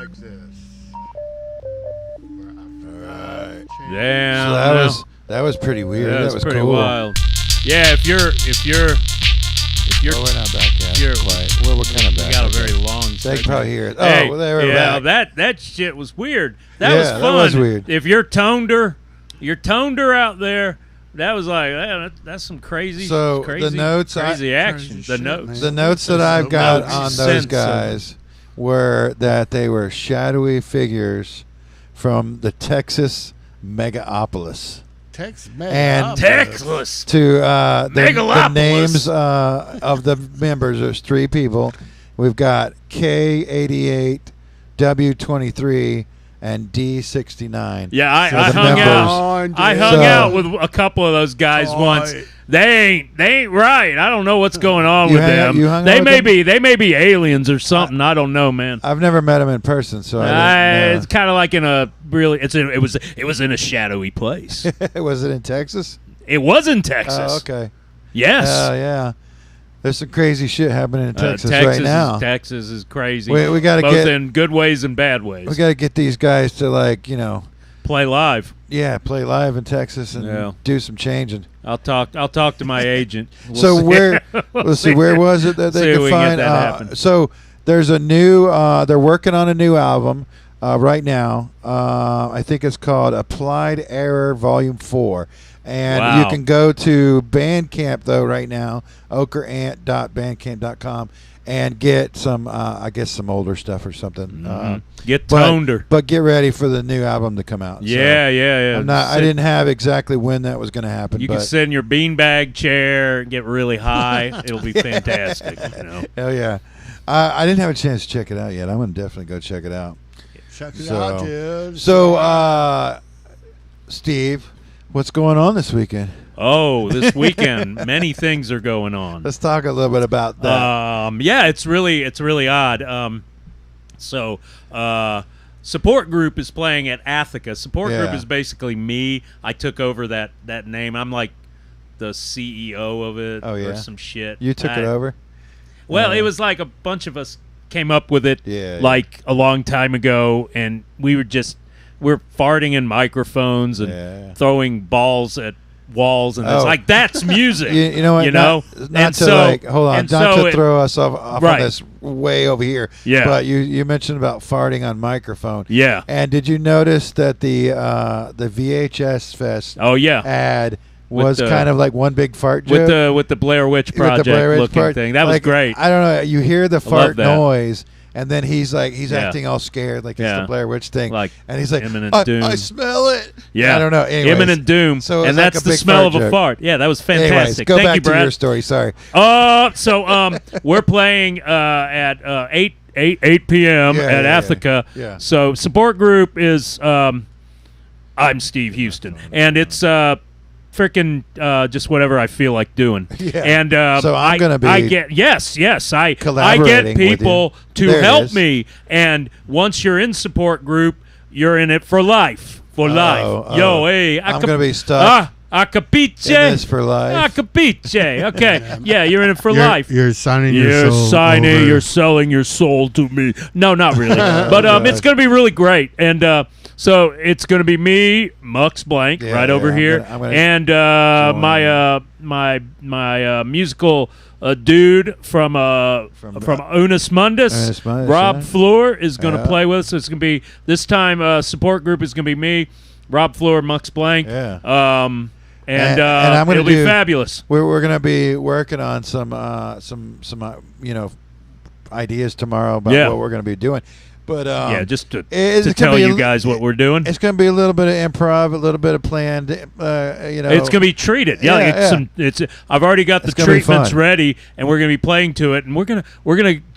like this. Damn. So that was pretty weird. Yeah, that was pretty cool. wild. Yeah, if you're well, we're not back yet. You're quiet. We're kind of back. We got a very long They segment. can probably hear it. Hey, well, they were back. that shit was weird. That was fun. That was weird. If you're toned her out there, that was like that's some crazy. So crazy, the notes, crazy action. The notes that I've got on those sense guys were that they were shadowy figures from the Texas megapolis. And Texas to the names of the members. There's 3 people. We've got K88, W23, and D69. Yeah, I hung out with a couple of those guys once. They ain't right. I don't know what's going on with them. They may be aliens or something. I don't know, man. I've never met them in person, so it's kind of like in a really. It was in a shadowy place. Was it in Texas? It was in Texas. Oh, okay. Yes. Yeah. There's some crazy shit happening in Texas right now. Texas is crazy. We got to both in good ways and bad ways. We got to get these guys to play live. Yeah, play live in Texas and do some changing. I'll talk to my agent. Let's see, where was it that they could find? So there's a new. They're working on a new album right now. I think it's called Applied Error Volume 4. And you can go to Bandcamp though right now, ochreant.bandcamp.com, and get some, I guess, some older stuff or something. Get toned her. But get ready for the new album to come out. Yeah. I didn't have exactly when that was going to happen. You can sit in your beanbag chair and get really high. It'll be fantastic. Hell yeah. I didn't have a chance to check it out yet. I'm going to definitely go check it out. Check it out, dude. So, Steve, what's going on this weekend? Oh, this weekend, many things are going on. Let's talk a little bit about that. Yeah, it's really odd. Support Group is playing at Attica. Support Group is basically me. I took over that name. I'm like the CEO of it or some shit. You took it over? Well, it was like a bunch of us came up with it like a long time ago, and we're farting in microphones and throwing balls at walls, and it's like that's music. You know what? Not to hold on, not to throw us off on this way over here. Yeah. But you mentioned about farting on microphone. Yeah. And did you notice that the VHS Fest ad was kind of like one big fart joke with the Blair Witch Project looking thing? That was great. I don't know. You hear the fart noise. And then he's acting all scared, like it's the Blair Witch thing. And he's like, imminent doom. I smell it. Yeah. I don't know. Anyways, imminent doom. So and that's the smell of a fart. Yeah, that was fantastic. Anyways, go back you, Brad. to your story. Sorry. So we're playing at 8 p.m. at Attica. Yeah. So Support Group is I'm Steve Houston. And it's freaking just whatever I feel like doing. Yeah. And so I'm going to be I get I collaborating get people with to help me, and once you're in Support Group, you're in it for life. Yo, hey, I'm going to be stuck. A capiche? In this for life. A capiche. Okay. Yeah, you're in it for life. You're signing your soul. You're selling your soul to me. No, not really. But it's going to be really great. And so it's going to be me, Mux Blank, right over here, I'm gonna and my musical dude from Unus Mundus, Rob Fleur, is going to play with us. So it's going to be this time. Support Group is going to be me, Rob Fleur, Mux Blank. Yeah. And I'm gonna it'll be fabulous. We're going to be working on some ideas tomorrow about what we're going to be doing. But just to tell you guys what we're doing. It's going to be a little bit of improv, a little bit of planned. It's going to be treated. I've already got the treatments ready, and we're going to be playing to it, and we're gonna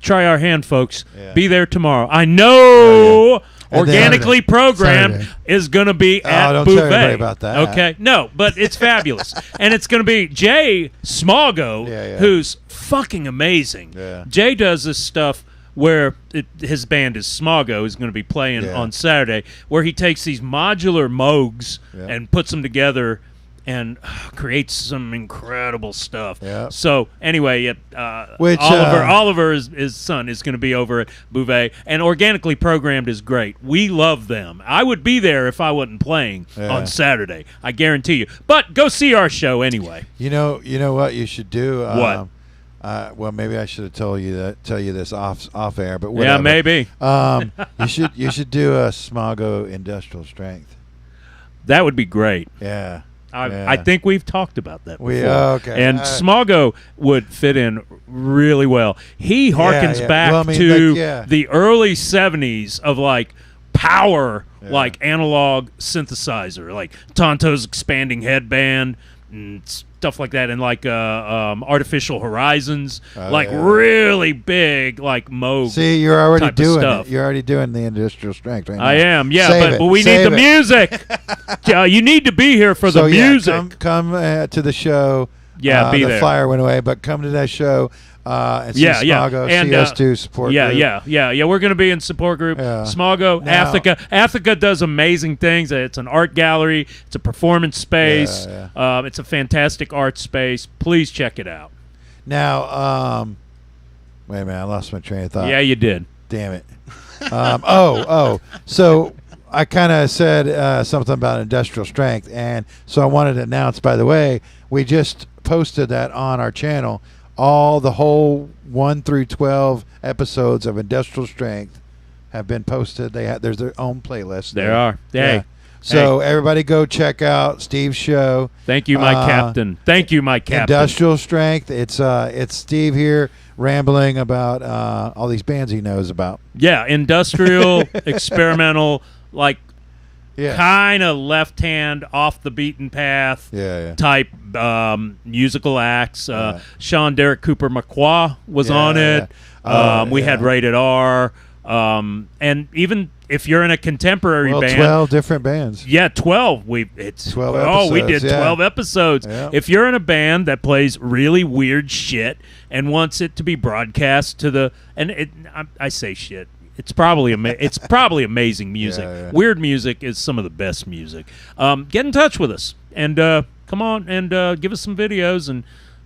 try our hand, folks. Yeah. Be there tomorrow. I know. Organically programmed is going to be at don't Bouvet. Tell everybody about that. Okay, no, but it's fabulous, and it's going to be Jay Smago, who's fucking amazing. Yeah. Jay does this stuff where his band is Smago is going to be playing on Saturday, where he takes these modular Moogs and puts them together and creates some incredible stuff. Yeah. So anyway, Oliver's his son is going to be over at Bouvet, and Organically Programmed is great. We love them. I would be there if I wasn't playing on Saturday. I guarantee you. But go see our show anyway. You know what you should do. What? Well, maybe I should have tell you this off air, but whatever. Yeah, maybe. You should do a Smago Industrial Strength. That would be great. Yeah. I think we've talked about that before. Okay. And Smago would fit in really well. He harkens back to the early 70s of like power, like analog synthesizer, like Tonto's Expanding Headband and stuff like that, and like Artificial Horizons, really big, like Moog. See, you're already doing stuff. it. You're already doing the industrial strength right now. I am, but we need the music. You need to be here for the music. Come to the show. Yeah, be the there. The flyer went away, but come to that show. And see Smago, and CS2 support group. Yeah. We're going to be in support group. Smago, Athica does amazing things. It's an art gallery. It's a performance space. It's a fantastic art space. Please check it out. Now, wait a minute. I lost my train of thought. Yeah, you did. Damn it. So I kind of said something about industrial strength, and so I wanted to announce, by the way, we just posted that on our channel. The whole 1 through 12 episodes of Industrial Strength have been posted. There's their own playlist. There are. Yeah. So everybody go check out Steve's show. Thank you, my captain. Thank you, my captain. Industrial Strength. It's Steve here rambling about all these bands he knows about. Yeah, industrial, experimental, like kind of left hand off the beaten path type musical acts. Sean Derek Cooper McQuah was on it. We had Rated R. And even if you're in a contemporary band, 12 different bands. Yeah, 12. It's 12 episodes. We did 12 episodes. Yeah. If you're in a band that plays really weird shit and wants it to be broadcast to the I say shit. It's probably amazing music. Weird music is some of the best music. Get in touch with us and come on and give us some videos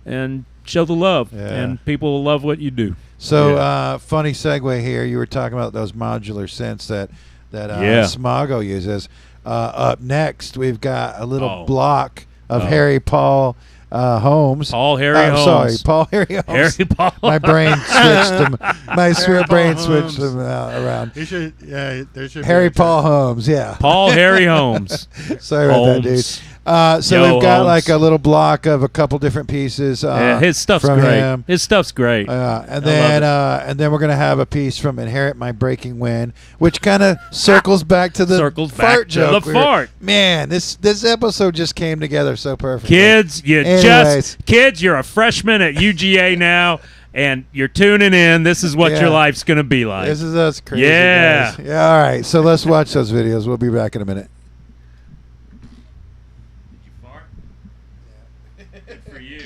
and show the love. And people will love what you do. So funny segue here. You were talking about those modular synths that Smago uses. Up next, we've got a little block of Harry Paul Holmes. Paul Harry Holmes. Sorry, Paul Harry Holmes. Harry Paul. My brain switched them. My brain switched them around. There should Harry Paul Holmes. Yeah. Paul Harry Holmes. Sorry about that, dude. So we've got like a little block of a couple different pieces. His stuff's from great. Him. His stuff's great. And then we're gonna have a piece from Inherit My Breaking Wind, which kind of circles back to the fart joke. Man, this episode just came together so perfectly. Kids, you're a freshman at UGA now. And you're tuning in. This is what your life's going to be like. This is us crazy guys. Yeah, all right. So let's watch those videos. We'll be back in a minute. Did you fart? Good for you.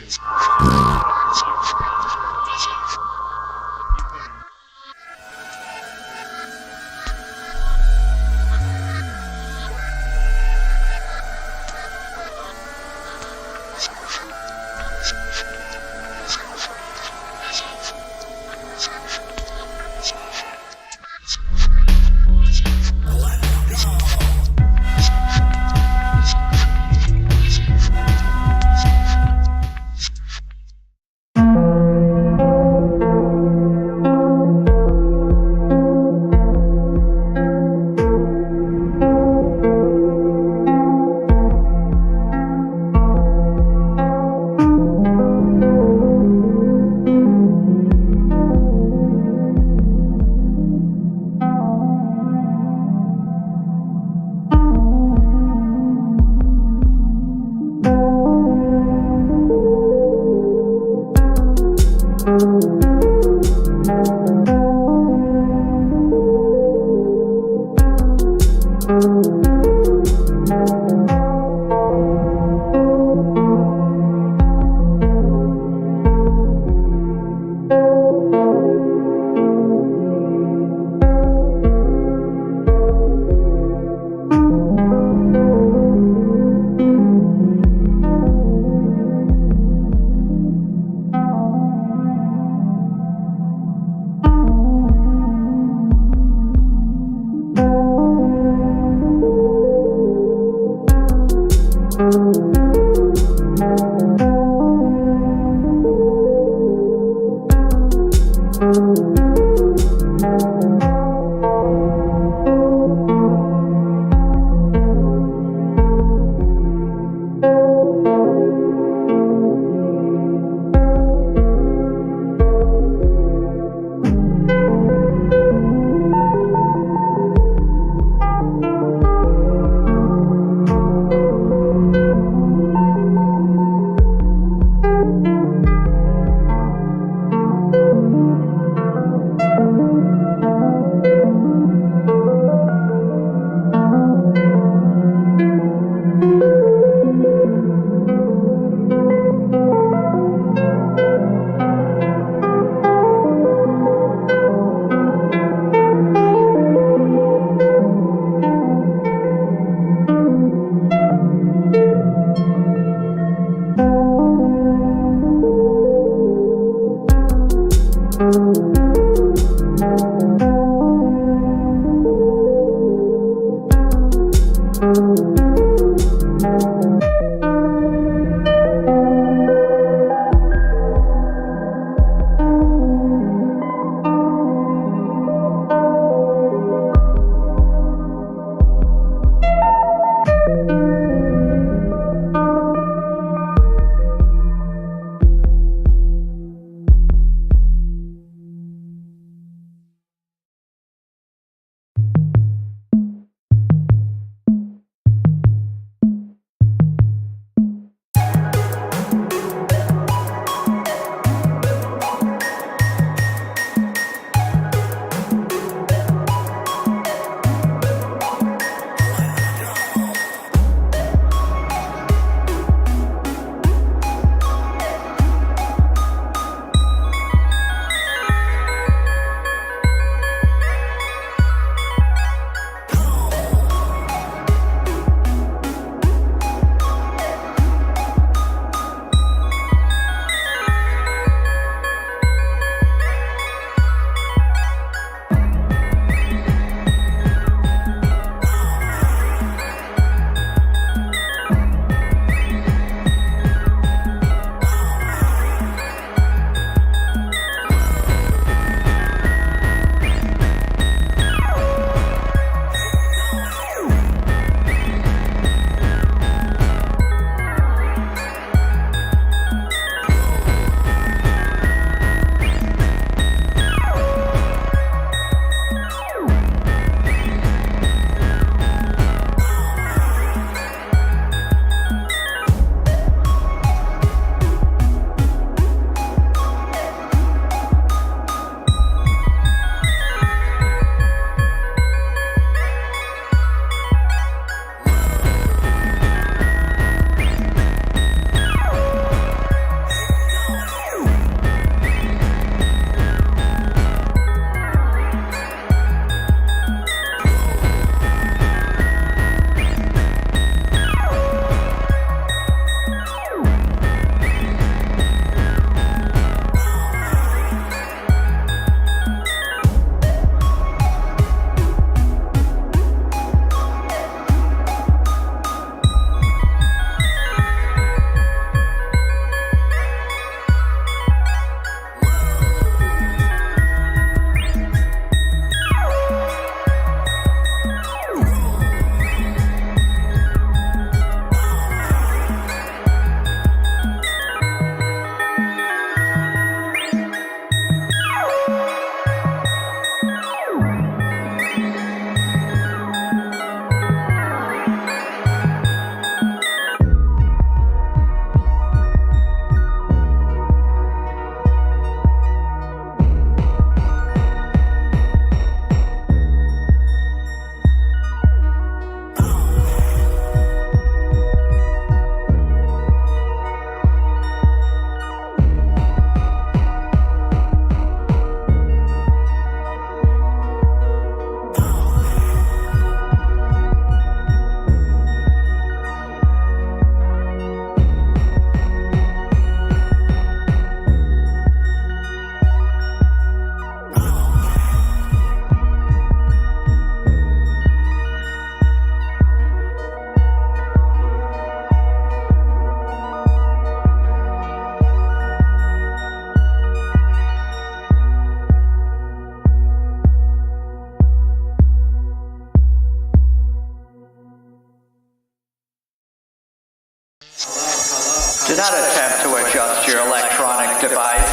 not attempt to adjust your electronic device.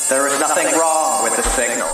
There is nothing wrong with the signal.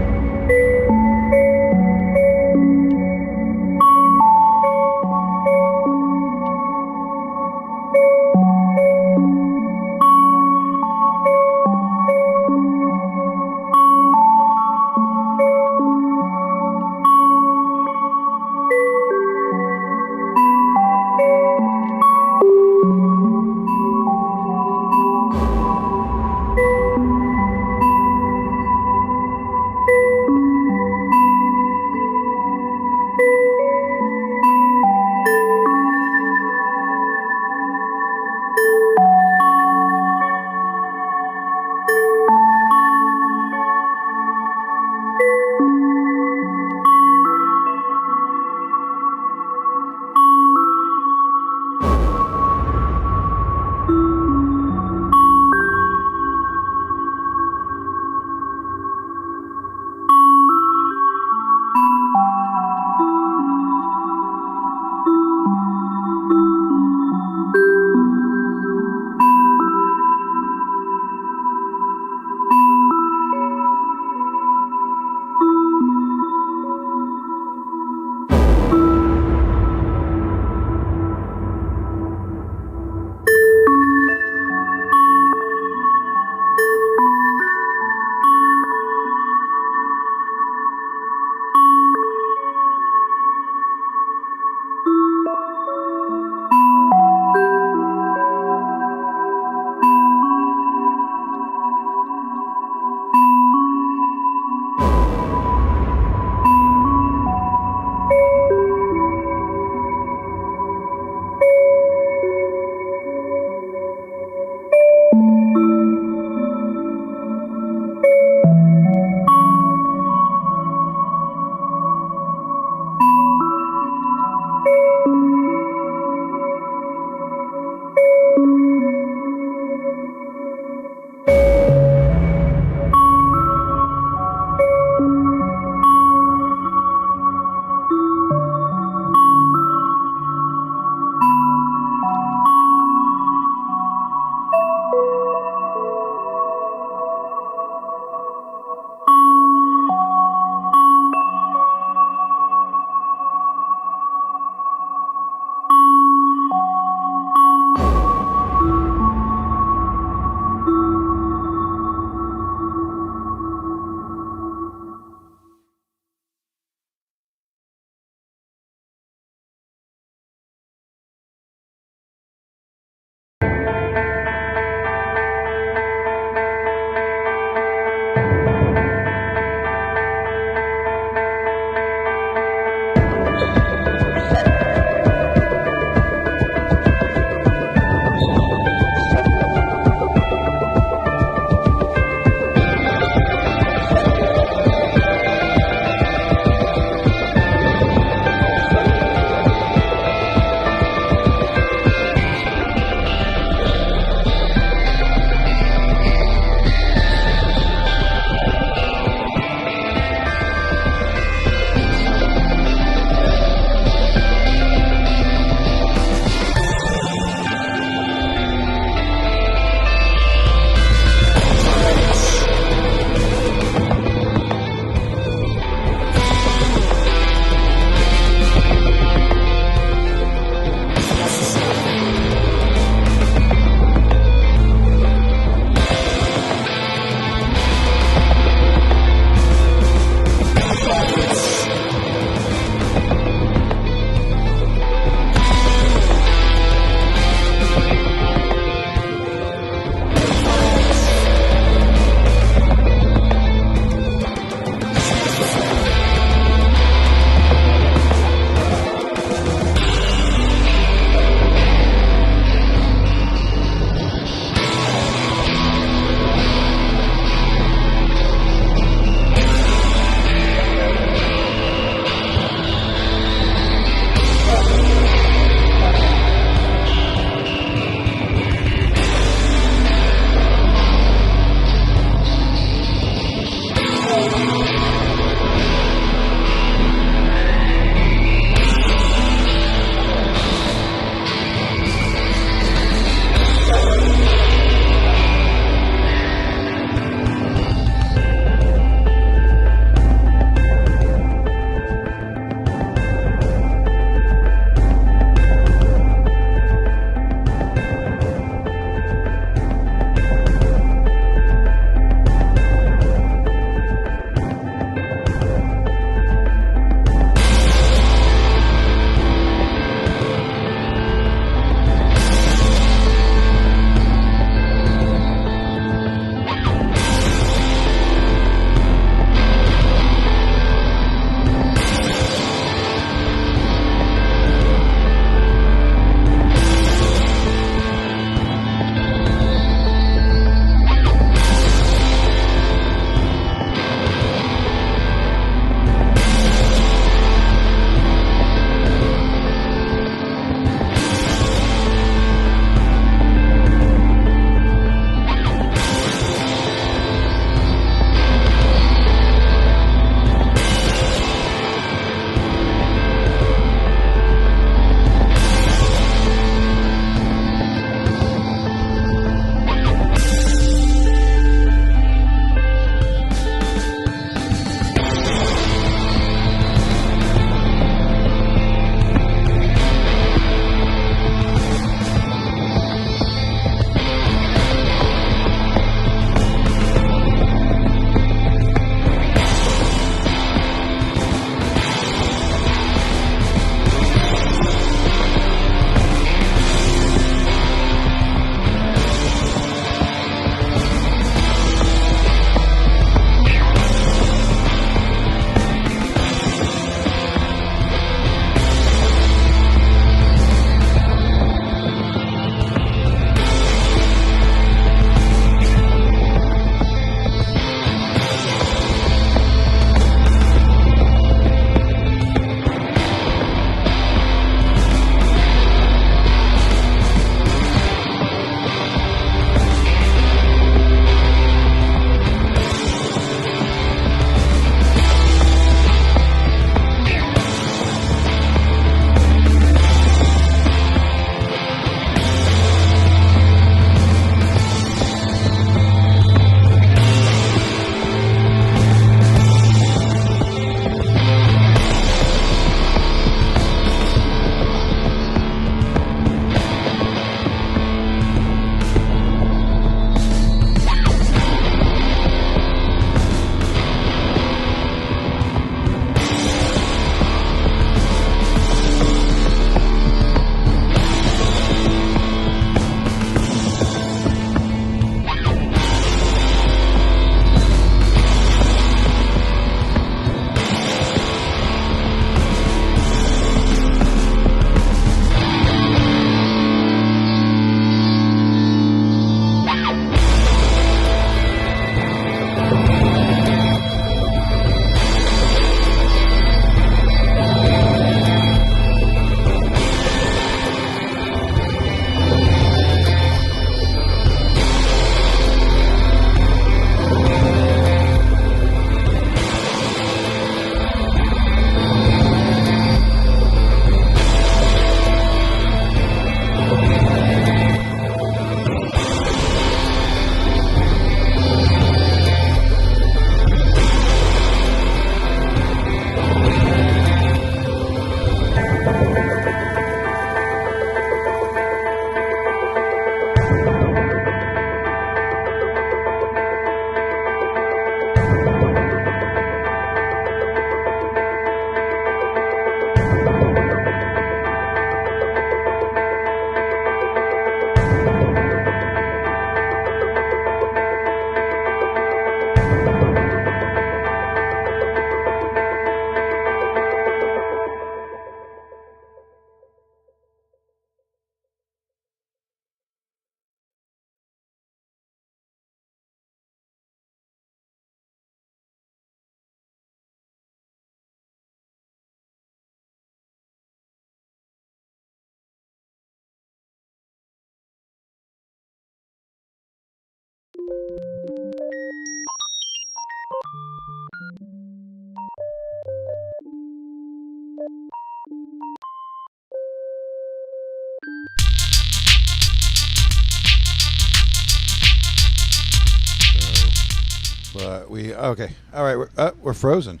But okay. All right, we're frozen.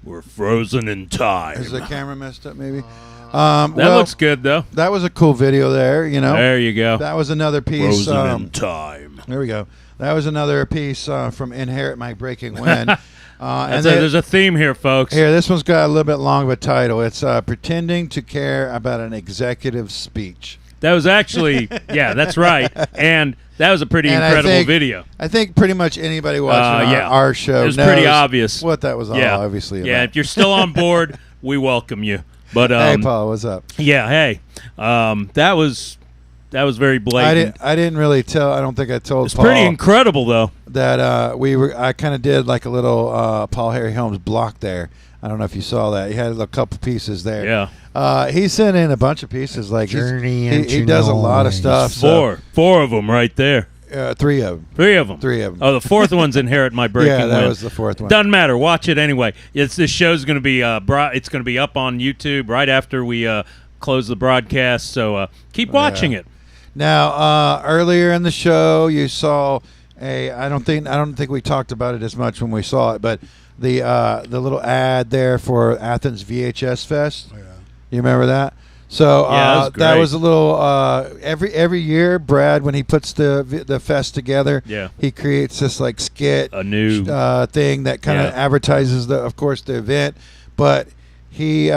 We're frozen in time. Is the camera messed up? Maybe. That looks good though. That was a cool video there. You know. There you go. That was another piece. Frozen in time. There we go. That was another piece from Inherit My Breaking Wind. There's a theme here, folks. Here, this one's got a little bit long of a title. It's Pretending to Care About an Executive Speech. That was actually, yeah, that's right. And that was a pretty incredible video. I think pretty much anybody watching our show it was knows pretty obvious what that was all obviously about. Yeah, if you're still on board, we welcome you. But hey, Paul, what's up? Yeah, hey. That was very blatant. I didn't really tell. I don't think I told It's Paul. pretty incredible, though. That I kind of did like a little Paul Harry Holmes block there. I don't know if you saw that. He had a couple pieces there. Yeah. He sent in a bunch of pieces. Like Journey he does a lot of stuff. Four of them right there. Three of them. Three of them. Oh, the fourth one's Inherit My Breaking Wind. Yeah, that was the fourth one. Doesn't matter. Watch it anyway. This show's going to be it's going to be up on YouTube right after we close the broadcast. So keep watching it. Now, earlier in the show, you saw I don't think we talked about it as much when we saw it, but the little ad there for Athens VHS Fest. Oh, yeah. You remember that? So that was a little every year, Brad, when he puts the fest together, he creates this like skit, a new thing that kind of advertises the event, but he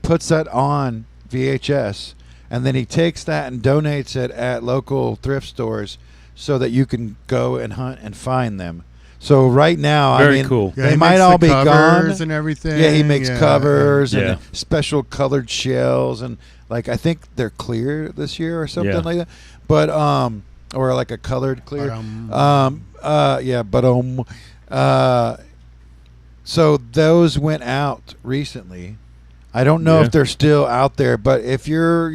puts that on VHS. And then he takes that and donates it at local thrift stores so that you can go and hunt and find them. So right now, Very cool. They might all be gone and everything. Yeah, he makes covers and special colored shells, and like I think they're clear this year or something like that. But or like a colored clear. So those went out recently. I don't know if they're still out there, but if you're,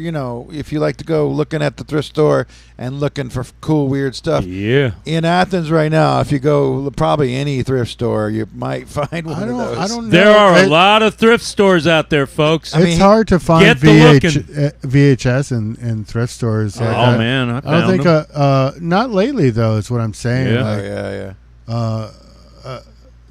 if you like to go looking at the thrift store and looking for cool, weird stuff, in Athens right now, if you go probably any thrift store, you might find one of those. I don't know. There are a lot of thrift stores out there, folks. It's hard to find VHS in thrift stores. Oh, man. I don't think, not lately, though, is what I'm saying. Yeah.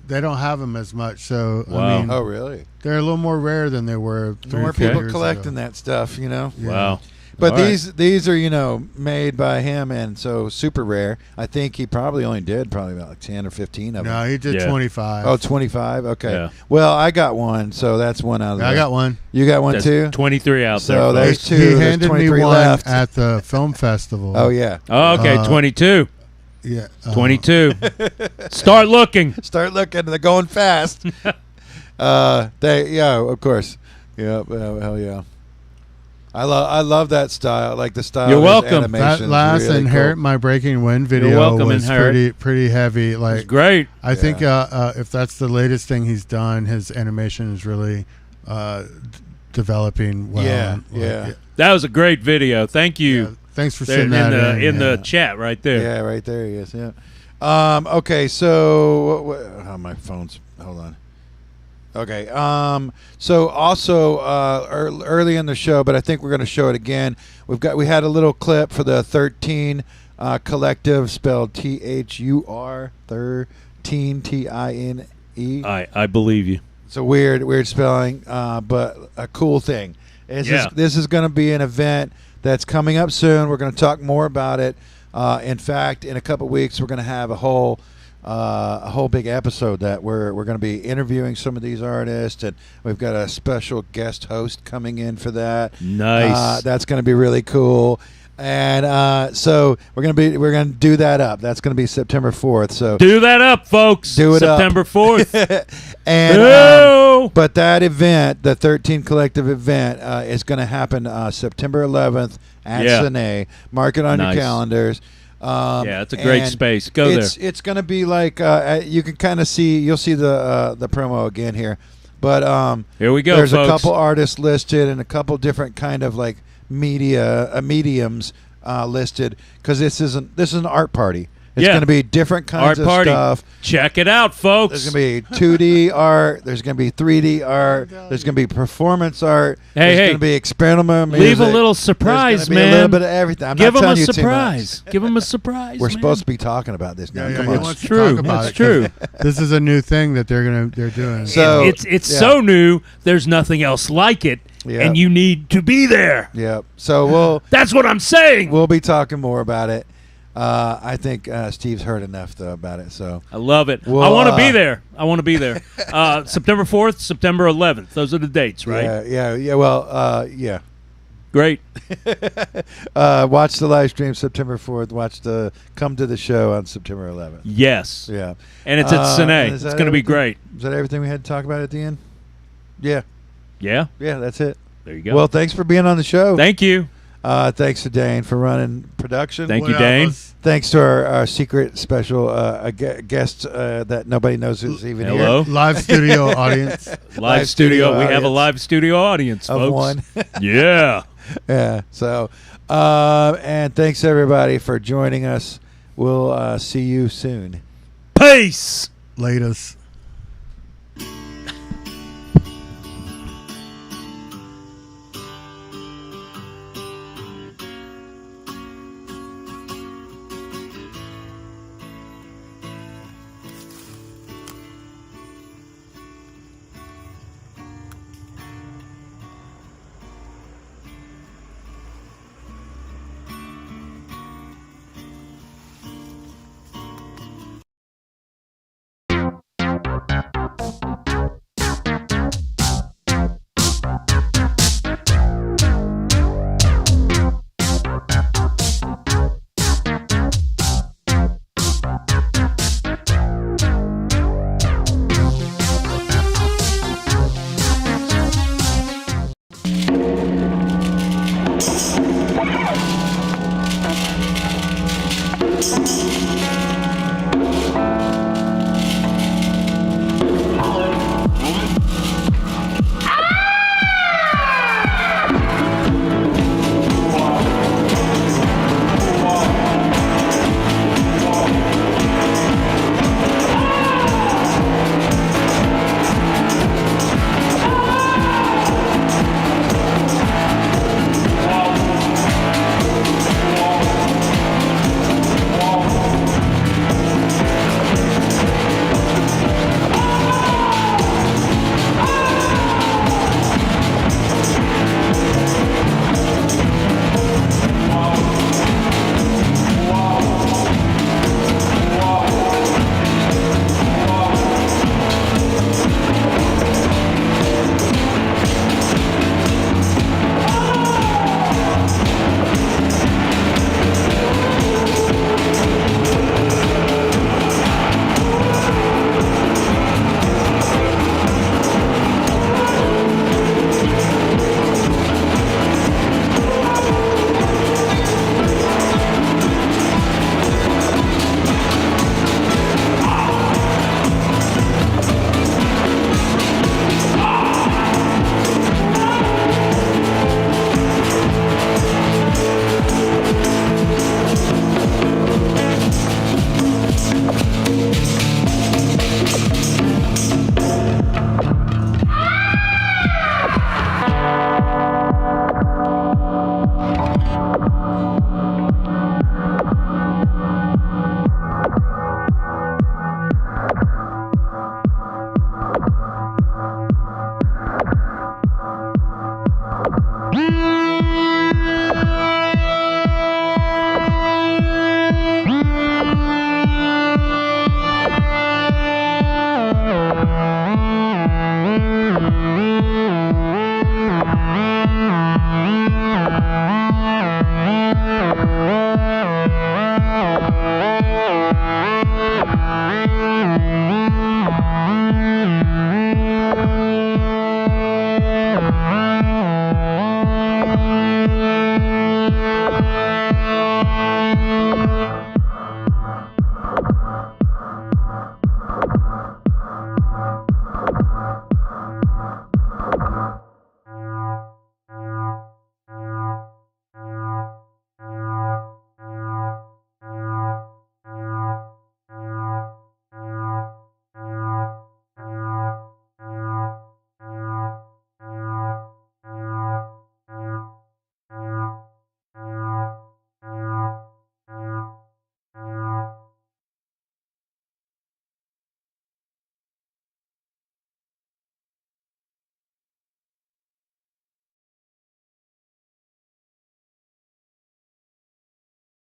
They don't have them as much, so wow. I mean, oh really? They're a little more rare than they were. More people collecting that stuff, Wow. But these are made by him, and so super rare. I think he probably only did about like 10 or 15 of them. No, he did 25. Oh, 25. Okay. Yeah. Well, I got one, so that's one out of. I got one. You got one That's too. 23 out there. So there's two. He handed me one left at the film festival. Oh yeah. Oh, okay, 22. Yeah. 22. Start looking. Start looking. They're going fast. Of course. Yeah. Hell yeah. I love that style. Like the style. You're of welcome. That last really Inherit cool. My Breaking Wind video You're welcome, was Inherit. pretty heavy. Like It's great. I think if that's the latest thing he's done, his animation is really developing well. Yeah. That was a great video. Thank you. Yeah. Thanks for sending that in the chat right there. Yeah, right there he is. Yeah. Okay, so my phone's. Hold on. Okay. So also early in the show, but I think we're going to show it again. We had a little clip for the 13 collective, spelled THUR 13 TINE. I believe you. It's a weird spelling, but a cool thing. This is going to be an event that's coming up soon. We're going to talk more about it. In fact, in a couple weeks, we're going to have a whole big episode that we're going to be interviewing some of these artists, and we've got a special guest host coming in for that. Nice. That's going to be really cool. And so we're gonna do that up. That's going to be September 4th. So do that up, folks. Do it September up. 4th. And but that event, the 13 Collective event, is going to happen September 11th at Sine. Mark it on your calendars. It's a great space. Go there. It's going to be like you can kind of see. You'll see the promo again here, but here we go. There's folks. a couple artists listed and a couple different kind of like mediums listed, because this is an art party. It's going to be different kinds of stuff. Check it out, folks. There's going to be 2D art. There's going to be 3D art. There's going to be performance art. There's going to be experimental music. Leave a little surprise, man. A little bit of everything. I'm Give not them a telling you surprise. too much. Give them a surprise. We're supposed to be talking about this now. Come on. It's true. It's true. This is a new thing that they're doing. So it's so new. There's nothing else like it. And you need to be there. Yep. So That's what I'm saying. We'll be talking more about it. I think Steve's heard enough though about it. So I love it. I want to be there. I want to be there. September 4th, September 11th. Those are the dates, right? Yeah. Well, yeah. Great. Watch the live stream September 4th. Come to the show on September 11th. Yes. Yeah. And it's at Cine. It's going to be great. Is that everything we had to talk about at the end? Yeah. Yeah. Yeah, that's it. There you go. Well, thanks for being on the show. Thank you. Thanks to Dain for running production. Thank you, Dain. Thanks to our secret special guest that nobody knows who's even here. Live studio audience. Live studio. We have a live studio audience, of folks. One. Yeah. Yeah. So, and thanks everybody for joining us. We'll see you soon. Peace. Latest.